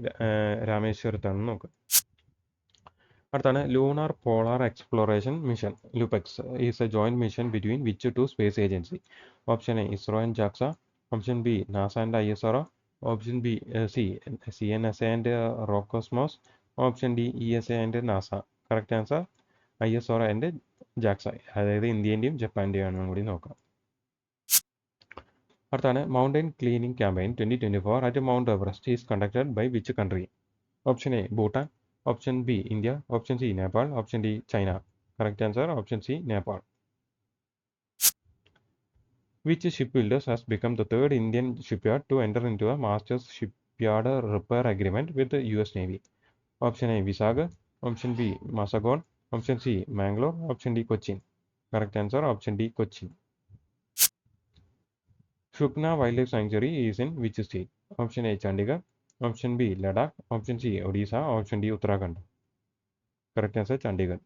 രാമേശ്വരത്താണ് നോക്കുക. അടുത്താണ് lunar polar exploration mission LUPEX is a joint mission between which two space agency? Option A ISRO and JAXA, option B NASA and ISRO, option B C CNSA and Roscosmos, option D ESA and NASA. Correct answer ISRO and JAXA, അതായത് ഇന്ത്യൻ്റെയും ജപ്പാൻ്റെയും ആണെന്നും കൂടി നോക്കാം. അടുത്താണ് mountain cleaning campaign 2024 at mount Everest is conducted by which country? Option A Bhutan, option B India, option C Nepal, option D China. Correct answer option C Nepal. Which shipbuilders has become the third Indian shipyard to enter into a Masters Shipyard Repair Agreement with the US Navy? Option A Visag, option B Masagon, option C Mangalore, option D Cochin. Correct answer option D Cochin. Shukna Wildlife Sanctuary is in which state? Option A Chandigarh, option B Ladakh, option C Odisha, option D Uttarakhand. Correct answer Chandigarh.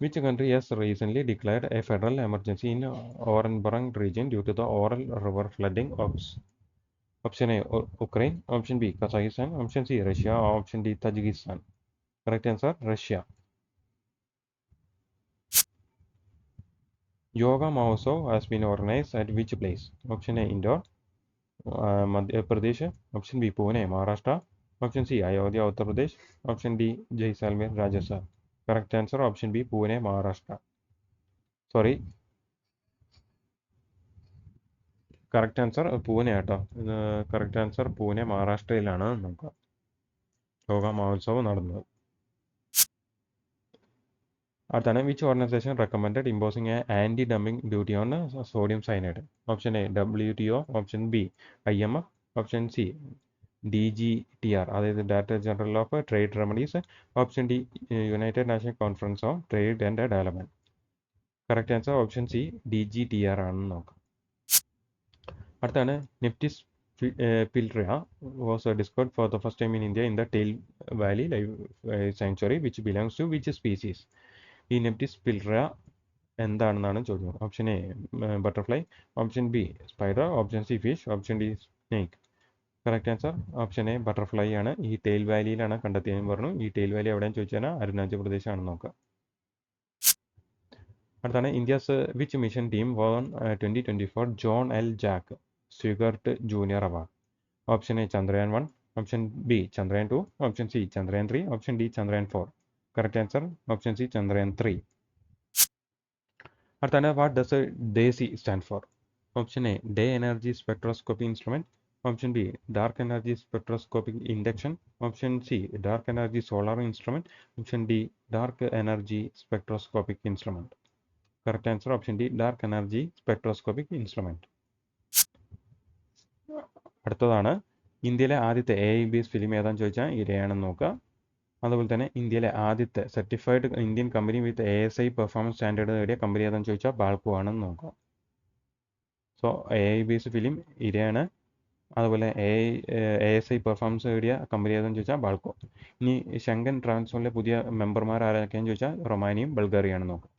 Which country has recently declared a federal emergency in Oranbarang region due to the Oral River flooding? Option A Ukraine, option B Kazakhstan, option C Russia, option D Tajikistan. Correct answer Russia. Yoga Mahotsav has been organized at which place? Option A Indore, Madhya Pradesh, option B Pune, Maharashtra, option C Ayodhya, Uttar Pradesh, option D Jaisalmer, Rajasthan. Correct answer option B Pune, Maharashtra. Sorry, correct answer Pune കേട്ടോ. Correct answer Pune മഹാരാഷ്ട്രയിലാണ് യോഗ മഹോത്സവം നടന്നത്. അടുത്താണ് which organisation recommended imposing a anti dumping duty on sodium cyanide? Option A WTO, option B IMF, option C DGTR അതായത് director general of trade remedies, option D united nation conference on trade and development. Correct answer option C DGTR ആണെന്ന് നോക്കാം. അടുത്താണ് Neptis philyra was discovered for the first time in India in the Tale valley life sanctuary which belongs to which species? ഈ Neptis പിൽട്രിയ എന്താണെന്നാണ് ചോദ്യം. Option A butterfly, option B spider, option C fish, option D snake. Correct answer option A butterfly ആണ്. ഈ tail വാലിയിലാണ് കണ്ടെത്തിയതെന്ന് പറഞ്ഞു. ഈ tail Valley എവിടെയെന്ന് ചോദിച്ചാൽ അരുണാചൽ പ്രദേശ് ആണെന്ന് നോക്കാം. അടുത്താണ് India's which mission team won 2024 John L Jack Swigert junior award? Option A Chandrayaan 1, option B Chandrayaan 2, option C Chandrayaan 3, option D Chandrayaan 4. Correct answer option C Chandrayaan 3. അടുത്താണ് what does DESI stand for? Option A day energy spectroscopy instrument, option B dark energy spectroscopic induction, option C dark energy solar instrument, option D dark energy spectroscopic instrument. Correct answer option D dark energy spectroscopic instrument. അടുത്തതാണ് ഇന്ത്യയിലെ ആദ്യത്തെ AIBS film ഏതാണെന്ന് ചോദിച്ചാൽ ഇരയാണെന്ന് നോക്കുക. അതുപോലെ തന്നെ ഇന്ത്യയിലെ ആദ്യത്തെ certified Indian company with ASI performance standard നേടിയ കമ്പനി ഏതാണെന്ന് ചോദിച്ചാൽ ബാൾക്കോ ആണെന്ന് നോക്കുക. സോ AIBS ഫിലിം ഇരയാണ്. അതുപോലെ ASI പെർഫോമൻസ് നേടിയ കമ്പനി ഏതാണെന്ന് ചോദിച്ചാൽ ബാൾക്കോ. ഇനി ഷെങ്കൻ ട്രാൻസ്ഫോണിലെ പുതിയ മെമ്പർമാർ ആരൊക്കെയാണെന്ന് ചോദിച്ചാൽ റൊമാനിയയും ബൾഗേറിയയാണെന്ന് നോക്കുക.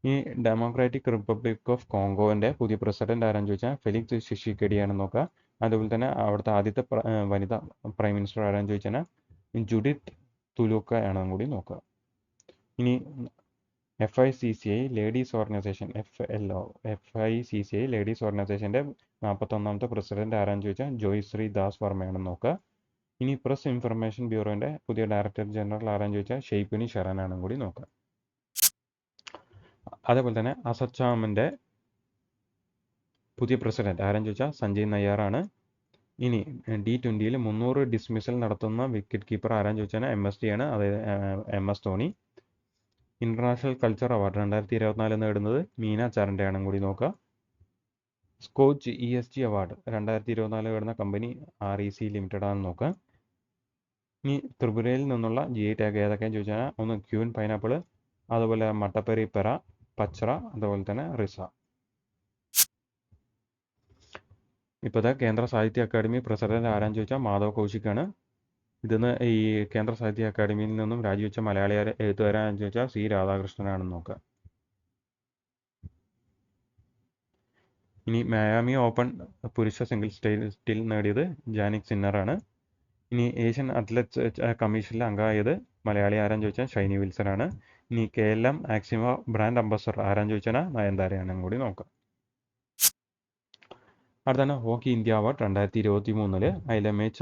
ഈ ഡെമോക്രാറ്റിക് റിപ്പബ്ലിക് ഓഫ് കോങ്കോൻ്റെ പുതിയ പ്രസിഡന്റ് ആരാന്ന് ചോദിച്ചാൽ ഫെലിക്സ് ഷിഷിക്കെഡിയാണെന്ന് നോക്കുക. അതുപോലെ തന്നെ അവിടുത്തെ ആദ്യത്തെ വനിത പ്രൈം മിനിസ്റ്റർ ആരാന്ന് ചോദിച്ചാൽ ജുഡിത്ത് തുലൂക്ക ആണെന്നും കൂടി നോക്കുക. ഇനി FICCI ladies organisation FICCI ladies ഓർഗനൈസേഷൻ്റെ 41ാമത്തെ പ്രസിഡന്റ് ആരാന്ന് ചോദിച്ചാൽ ജോയ്ശ്രീ ദാസ് വർമ്മയാണെന്ന് നോക്കുക. ഇനി പ്രസ് ഇൻഫർമേഷൻ ബ്യൂറോൻ്റെ പുതിയ ഡയറക്ടർ ജനറൽ ആരാന്ന് ചോദിച്ചാൽ ഷെയ്പുനി ഷെറാൻ ആണെന്നും കൂടി നോക്കുക. അതേപോലെ തന്നെ അസച്ചാമിൻ്റെ പുതിയ പ്രസിഡന്റ് ആരാന്ന് ചോദിച്ചാൽ സഞ്ജയ് നയ്യാറാണ്. ഇനി T20 300 ഡിസ്മിസൽ നടത്തുന്ന വിക്കറ്റ് കീപ്പർ ആരാന്ന് ചോദിച്ചാൽ MSD ആണ്, അതായത് MS Dhoni. International culture award 2024 നേടുന്നത് മീന ചാരൻ്റെ ആണെന്നും കൂടി നോക്കുക. സ്കോച്ച് ESG അവാർഡ് 2024 നേടുന്ന കമ്പനി REC ലിമിറ്റഡ് ആണെന്ന് നോക്കുക. ഇനി ത്രിപുരയിൽ നിന്നുള്ള GI ടാഗ് ഏതൊക്കെയാണെന്ന് ചോദിച്ചാൽ ഒന്ന് ക്യൂൻ പൈനാപ്പിൾ, അതുപോലെ മട്ടപ്പരി പെറ, പച്ചറ, അതുപോലെ തന്നെ റിസ. ഇപ്പോഴത്തെ കേന്ദ്ര സാഹിത്യ അക്കാദമി പ്രസിഡന്റ് ആരാന്ന് ചോദിച്ചാൽ മാധവ് കൗശിക്കാണ്. ഇതിന്ന് ഈ കേന്ദ്ര സാഹിത്യ അക്കാദമിയിൽ നിന്നും രാജിവെച്ച മലയാളി എഴുത്തുകാരാണെന്ന് ചോദിച്ചാൽ C രാധാകൃഷ്ണനാണെന്ന് നോക്കുക. ഇനി മയാമി ഓപ്പൺ പുരുഷ സിംഗിൾ ടൈറ്റിൽ നേടിയത് ജാനിക് സിന്നറാണ്. ഇനി ഏഷ്യൻ അത്ലറ്റ്സ് കമ്മീഷനിൽ അംഗമായത് മലയാളി ആരാന്ന് ചോദിച്ചാൽ ഷൈനി വിൽസനാണ്. ഇനി KLM ആക്സിമ ബ്രാൻഡ് അംബാസഡർ ആരാന്ന് ചോദിച്ചാൽ നയൻതാരയാണെന്നും കൂടി നോക്കാം. അടുത്താണ് ഹോക്കി ഇന്ത്യ അവാർഡ് 2023 അതിലെ മികച്ച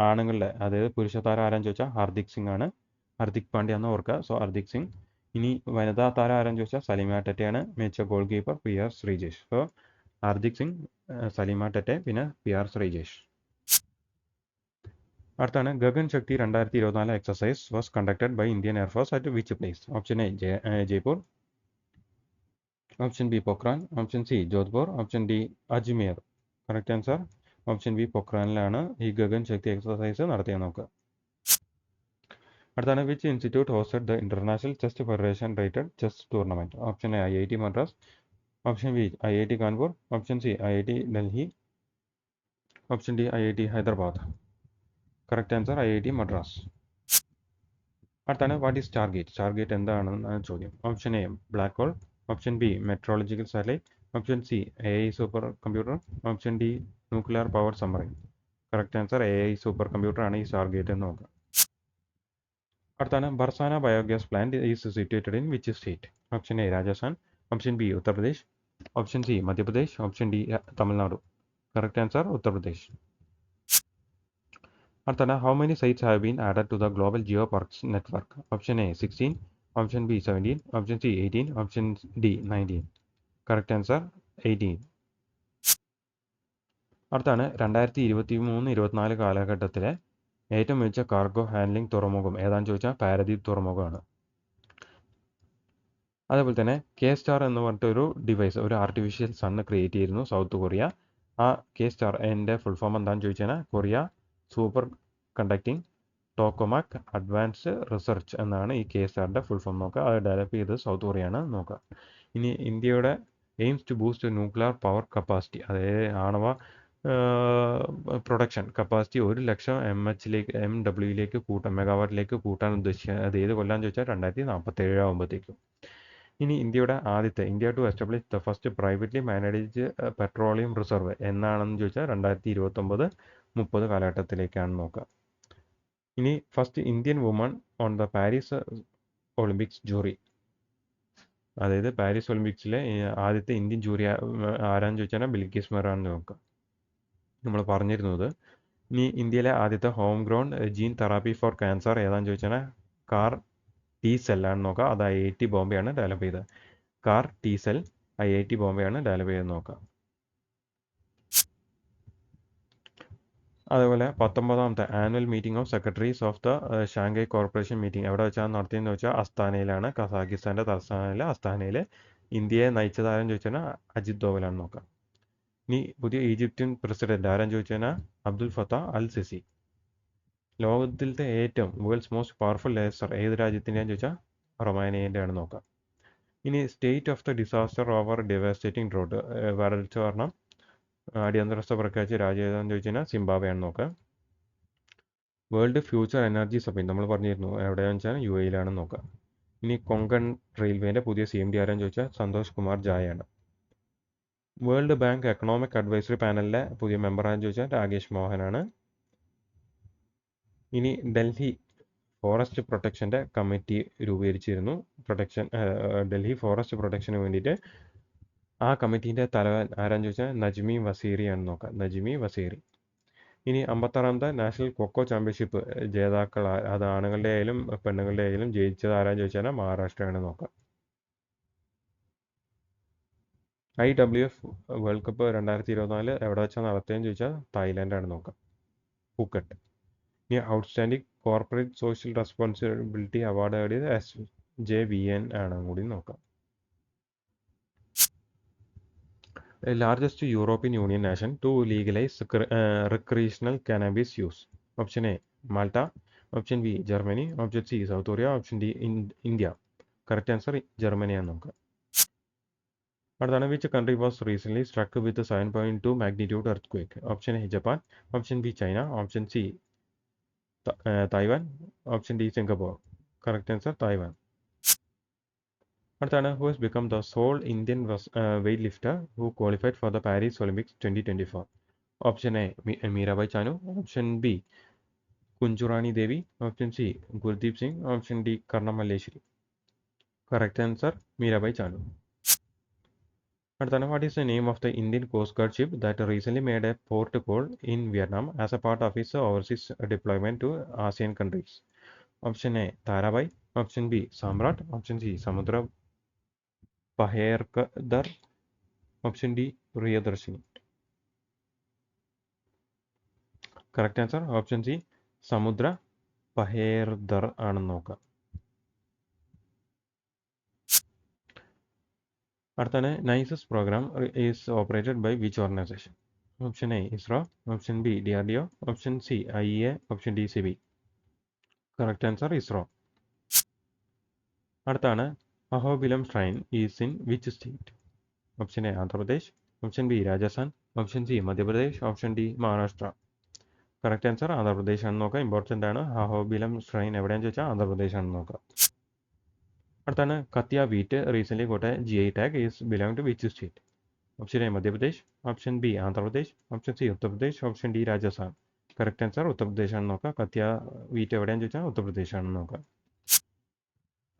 ആണുങ്ങളുടെ അതായത് പുരുഷ താരം ആരാന്ന് ചോദിച്ചാൽ ഹാർദിക് സിംഗ് ആണ്. ഹാർദിക് പാണ്ഡ്യ എന്ന് ഓർക്കുക. സോ ഹാർദിക് സിംഗ്. ഇനി വനിതാ താരം ആരാന്ന് ചോദിച്ചാൽ സലിമ ടെറ്റയാണ്. മികച്ച goal keeper PR Sreejesh. So Hardik Singh, Salima Tete, പിന്നെ PR ശ്രീജേഷ്. അടുത്താണ് Gagan Shakti 2024 exercise was conducted by Indian air force at which place? Option A Jaipur, option B Pokhran, option C Jodhpur, option D Ajmer. Correct answer option B പൊക്രാനിലാണ് ഈ ഗഗൻ ശക്തി എക്സസൈസ് നടത്തിയെന്ന് നോക്കുക. അടുത്താണ് which institute hosted the international chess federation rated chess tournament? Option A IIT Madras, option B IIT Kanpur, option C IIT Delhi, option D IIT Hyderabad. Correct answer IIT Madras. അടുത്താണ് what is Stargate? Stargate എന്താണെന്നാണ് ചോദ്യം. Option A black hole, option B metrological satellite, option C AI super computer, option D nuclear power submarine. Correct answer AI super computer ആണ് ഈ Stargate എന്ന് നോക്കുക. അടുത്താണ് Barsana biogas plant is situated in which state? Option A Rajasthan, option B Uttar Pradesh, option C Madhya Pradesh, option D Tamil Nadu. Correct answer Uttar Pradesh. അടുത്താണ് how many sites have been added to the global geo parks network? Option A 16, option B 17, option C 18, option D 19. Correct answer 18. അടുത്താണ് 2023-24 കാലഘട്ടത്തിലെ ഏറ്റവും മികച്ച cargo handling തുറമുഖം ഏതാണെന്ന് ചോദിച്ചാൽ പാരദീപ് തുറമുഖമാണ്. അതേപോലെ തന്നെ K-STAR എന്ന് പറഞ്ഞിട്ടൊരു ഡിവൈസ്, ഒരു ആർട്ടിഫിഷ്യൽ സണ്ണ് ക്രിയേറ്റ് ചെയ്തിരുന്നു സൗത്ത് കൊറിയ. ആ K-STAR എൻ്റെ ഫുൾ ഫോം എന്താണെന്ന് ചോദിച്ചാൽ Korea super conducting tokamak advanced research എന്നാണ് ഈ K-STARൻ്റെ ഫുൾ ഫോം. നോക്കുക, അത് ഡെവലപ്പ് ചെയ്തത് സൗത്ത് കൊറിയയാണ്. നോക്കുക, ഇനി ഇന്ത്യയുടെ aims to boost nuclear power capacity, അതായത് ആണവ പ്രൊഡക്ഷൻ കപ്പാസിറ്റി 1,00,000 MWയിലേക്ക് മെഗാവാട്ടിലേക്ക് കൂട്ടാൻ ഉദ്ദേശിക്കുന്നത്. അത് ഏത് കൊല്ലാന്ന് ചോദിച്ചാൽ 2047 ആകുമ്പോഴത്തേക്കും. ഇനി India to establish the first privately managed petroleum reserve എന്നാണെന്ന് ചോദിച്ചാൽ 2029-30 കാലഘട്ടത്തിലേക്കാണ് നോക്കുക. ഇനി first Indian woman on the Paris Olympics jury, അതായത് പാരീസ് ഒളിമ്പിക്സിലെ ആദ്യത്തെ ഇന്ത്യൻ ജൂറി ആരാന്ന് ചോദിച്ചാൽ ബിൽക്കിസ് മെഹ്റാന്ന് നോക്കുക, നമ്മൾ പറഞ്ഞിരുന്നത്. ഇനി ഇന്ത്യയിലെ ആദ്യത്തെ home grown gene therapy for cancer ഏതാന്ന് ചോദിച്ചാൽ കാർ ടി സെല്ലാണ് നോക്കുക, അത് IIT ബോംബെയാണ് ഡെവലപ്പ് ചെയ്തത്. കാർ ടി സെൽ IIT ബോംബെയാണ് ഡെവലപ്പ് ചെയ്ത് നോക്കുക. അതേപോലെ 19ാമത്തെ annual meeting of secretaries of the Shanghai corporation meeting എവിടെ വെച്ചാണ് നടത്തിയെന്ന് വെച്ചാൽ അസ്താനയിലാണ്, കസാഖിസ്ഥാൻ്റെ തലസ്ഥാനയിലെ അസ്താനയിൽ. ഇന്ത്യയെ നയിച്ചതാരെന്ന് ചോദിച്ചാൽ അജിത് ദോവലാണ് നോക്കുക. ഇനി പുതിയ ഈജിപ്ഷ്യൻ പ്രസിഡന്റ് ആരാന്ന് ചോദിച്ചാൽ അബ്ദുൽ ഫത്താ അൽ സിസി. ലോകത്തിലത്തെ ഏറ്റവും വേൾഡ്സ് മോസ്റ്റ് പവർഫുൾ ലേസർ ഏത് രാജ്യത്തിൻ്റെയാന്ന് ചോദിച്ചാൽ റൊമാനിയൻ്റെ ആണ് നോക്കുക. ഇനി state of the disaster over devastating drought, വരൾച്ച കാരണം അടിയന്തരാവസ്ഥ പ്രഖ്യാപിച്ച രാജ്യം ഏതാണെന്ന് ചോദിച്ചു കഴിഞ്ഞാൽ സിംബാബ്വെയാണ് നോക്കുക. വേൾഡ് ഫ്യൂച്ചർ എനർജി സബ്മിറ്റ് നമ്മൾ പറഞ്ഞിരുന്നു, എവിടെയാണെന്ന് വെച്ചാൽ UAEയിലാണ് നോക്കുക. ഇനി കൊങ്കൺ റെയിൽവേൻ്റെ പുതിയ CMD ആരാന്ന് ചോദിച്ചാൽ സന്തോഷ് കുമാർ ജായാണ്. വേൾഡ് ബാങ്ക് എക്കണോമിക് അഡ്വൈസറി പാനലിലെ പുതിയ മെമ്പർ ആണെന്ന് ചോദിച്ചാൽ രാകേഷ് മോഹനാണ്. ഇനി ഡൽഹി ഫോറസ്റ്റ് പ്രൊട്ടക്ഷൻ്റെ കമ്മിറ്റി രൂപീകരിച്ചിരുന്നു. ഡൽഹി ഫോറസ്റ്റ് പ്രൊട്ടക്ഷന് വേണ്ടിയിട്ട് ആ കമ്മിറ്റീൻ്റെ തലവൻ ആരാന്ന് ചോദിച്ചാൽ നജ്മി വസീറിയാണ് നോക്കുക, നജ്മി വസീറി. ഇനി 56ാമത്തെ നാഷണൽ കൊക്കോ ചാമ്പ്യൻഷിപ്പ് ജേതാക്കൾ, അത് ആണുങ്ങളുടെ ആയാലും പെണ്ണുങ്ങളുടെ ആയാലും ജയിച്ചത് ആരാന്ന് ചോദിച്ചാൽ മഹാരാഷ്ട്രയാണ് നോക്കുക. IWF വേൾഡ് കപ്പ് 2024 എവിടെ വെച്ചാൽ നടത്തിയെന്ന് ചോദിച്ചാൽ തായ്ലാൻഡാണ് നോക്കുക, പൂക്കട്ട്. ഇനി outstanding corporate social responsibility award നേടിയത് SJVN ആണ് കൂടി നോക്കാം. Largest European Union nation to legalise recreational cannabis use. Option A Malta, option B Germany, option C South Korea, option D India. Correct answer ജർമ്മനിയാണ് നോക്കുക. അടുത്താണ് which country was recently struck with 7.2 magnitude earthquake. Option A Japan, option B China, option C Taiwan, option D Singapore. Correct answer Taiwan. അടുത്താണ് who has become the sole Indian weight lifter who qualified for the Paris Olympics 2024. Option A Mirabai Chanu, option B Kunjarani Devi, option C Gurdeep Singh, option D Karnam Malleswari. Correct answer Mirabai Chanu. അടുത്താണ് what is the name of the Indian coast guard ship that recently made a port call in Vietnam as a part of his overseas deployment to ASEAN countries. Option A Tarabai, option B Samrat, option C Samudra പഹേർദർ, option D Priyadarshini. Correct answer option C Samudra Paheredar ആണെന്ന് നോക്കാം. അടുത്താണ് നൈസസ് program is operated by which organisation. Option A ISRO, option B DRDO, option C IEA, option D CB. Correct answer ISRO. അടുത്താണ് Ahobilam shrine is in which state. Option A Andhra Pradesh, option B Rajasthan, option C Madhya Pradesh, option D Maharashtra. Correct answer Andhra Pradesh ആണ് നോക്കുക. Important ആണ്, Ahobilam shrine എവിടെയാണെന്ന് ചോദിച്ചാൽ ആന്ധ്രാപ്രദേശ് ആണ് നോക്കുക. അടുത്താണ് Kathia wheat recently got a GI tag is belong to which state. Option A Madhya Pradesh, option B Andhra Pradesh, option C Uttar Pradesh, option D Rajasthan. Correct answer Uttar Pradesh ആണ് നോക്കുക. കത്യ വീറ്റ് എവിടെയാണെന്ന് ചോദിച്ചാൽ ഉത്തർപ്രദേശ് ആണ് നോക്കുക.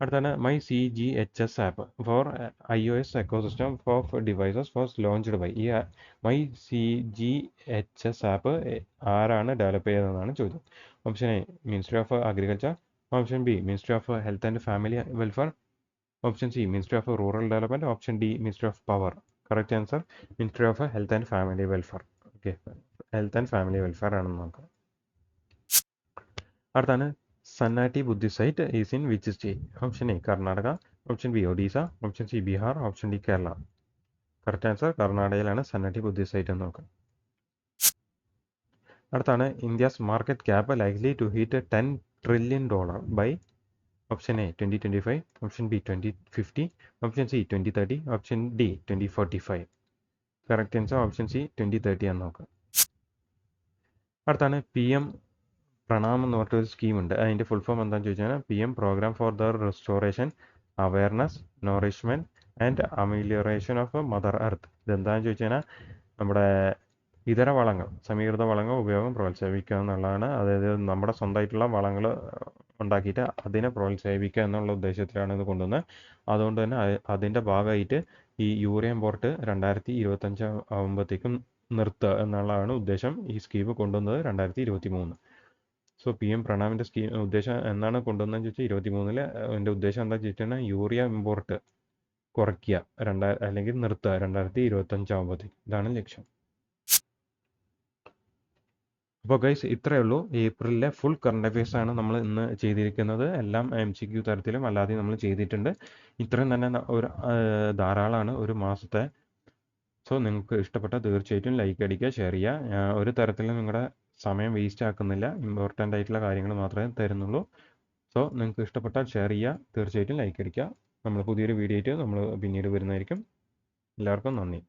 അടുത്താണ് MyCGHS app for iOS ecosystem of devices was launched by. ഈ MyCGHS app ആരാണ് develop ചെയ്തതെന്നാണ് ചോദ്യം. Option A ministry of agriculture, option B ministry of health and family welfare, option C ministry of rural development, option D ministry of power. Correct answer ministry of health and family welfare. Okay, health and family welfare ആണെന്ന് നോക്കാം. അടുത്താണ് Sannati Buddhist site is in which state? Option A Karnataka, option B Odisha, option C Bihar, option D Kerala. Correct answer കർണാടകയിലാണ് Sannati Buddhist site എന്ന് നോക്കുക. അടുത്താണ് India's market cap likely to hit $10 trillion by option A 2025, option B 2050, option C 2030, option D 2045. Correct answer option C 2030 എന്ന് നോക്കുക. അടുത്താണ് PM pranam എന്ന് പറഞ്ഞൊരു സ്കീമുണ്ട്. അതിൻ്റെ ഫുൾ ഫോം എന്താണെന്ന് ചോദിച്ചു കഴിഞ്ഞാൽ PM program for the restoration awareness nourishment and amelioration of mother earth. ഇതെന്താണെന്ന് ചോദിച്ചു കഴിഞ്ഞാൽ നമ്മുടെ ഇതര വളങ്ങൾ, സമീകൃത വളങ്ങൾ ഉപയോഗം പ്രോത്സാഹിപ്പിക്കുക എന്നുള്ളതാണ്. അതായത് നമ്മുടെ സ്വന്തമായിട്ടുള്ള വളങ്ങൾ ഉണ്ടാക്കിയിട്ട് അതിനെ പ്രോത്സാഹിപ്പിക്കുക എന്നുള്ള ഉദ്ദേശത്തിലാണ് ഇത് കൊണ്ടുവന്നത്. അതുകൊണ്ട് തന്നെ അതിൻ്റെ ഭാഗമായിട്ട് ഈ യൂറിയ ഇമ്പോർട്ട് 2025 ആകുമ്പോഴത്തേക്കും നിർത്തുക എന്നുള്ളതാണ് ഉദ്ദേശം. ഈ സ്കീം കൊണ്ടുവന്നത് 2023. സോ PM പ്രണാമിൻ്റെ ഉദ്ദേശം എന്നാണ് കൊണ്ടുവന്നതെന്ന് ചോദിച്ചാൽ 2023. അതിൻ്റെ ഉദ്ദേശം എന്താ ചോദിച്ചാൽ യൂറിയ ഇമ്പോർട്ട് കുറയ്ക്കുക അല്ലെങ്കിൽ നിർത്തുക 2025 ആകുമ്പോഴത്തേക്ക്. ഇതാണ് ലക്ഷ്യം. അപ്പോൾ ഗൈസ് ഇത്രയേ ഉള്ളൂ. ഏപ്രിലിലെ ഫുൾ കറണ്ട് അഫയേഴ്സ് ആണ് നമ്മൾ ഇന്ന് ചെയ്തിരിക്കുന്നത്. എല്ലാം MCQ തരത്തിലും അല്ലാതെ നമ്മൾ ചെയ്തിട്ടുണ്ട്. ഇത്രയും തന്നെ ഒരു ധാരാളമാണ് ഒരു മാസത്തെ. സോ നിങ്ങൾക്ക് ഇഷ്ടപ്പെട്ട തീർച്ചയായിട്ടും ലൈക്ക് അടിക്കുക, ഷെയർ ചെയ്യുക. ഒരു തരത്തിലും നിങ്ങളുടെ സമയം വേസ്റ്റ് ആക്കുന്നില്ല. ഇമ്പോർട്ടൻ്റ് ആയിട്ടുള്ള കാര്യങ്ങൾ മാത്രമേ തരുന്നുള്ളൂ. സോ നിങ്ങൾക്ക് ഇഷ്ടപ്പെട്ടാൽ ഷെയർ ചെയ്യുക, തീർച്ചയായിട്ടും ലൈക്ക് അടിക്കുക. നമ്മൾ പുതിയൊരു വീഡിയോ ആയിട്ട് നമ്മൾ പിന്നീട് വരുന്നതായിരിക്കും. എല്ലാവർക്കും നന്ദി.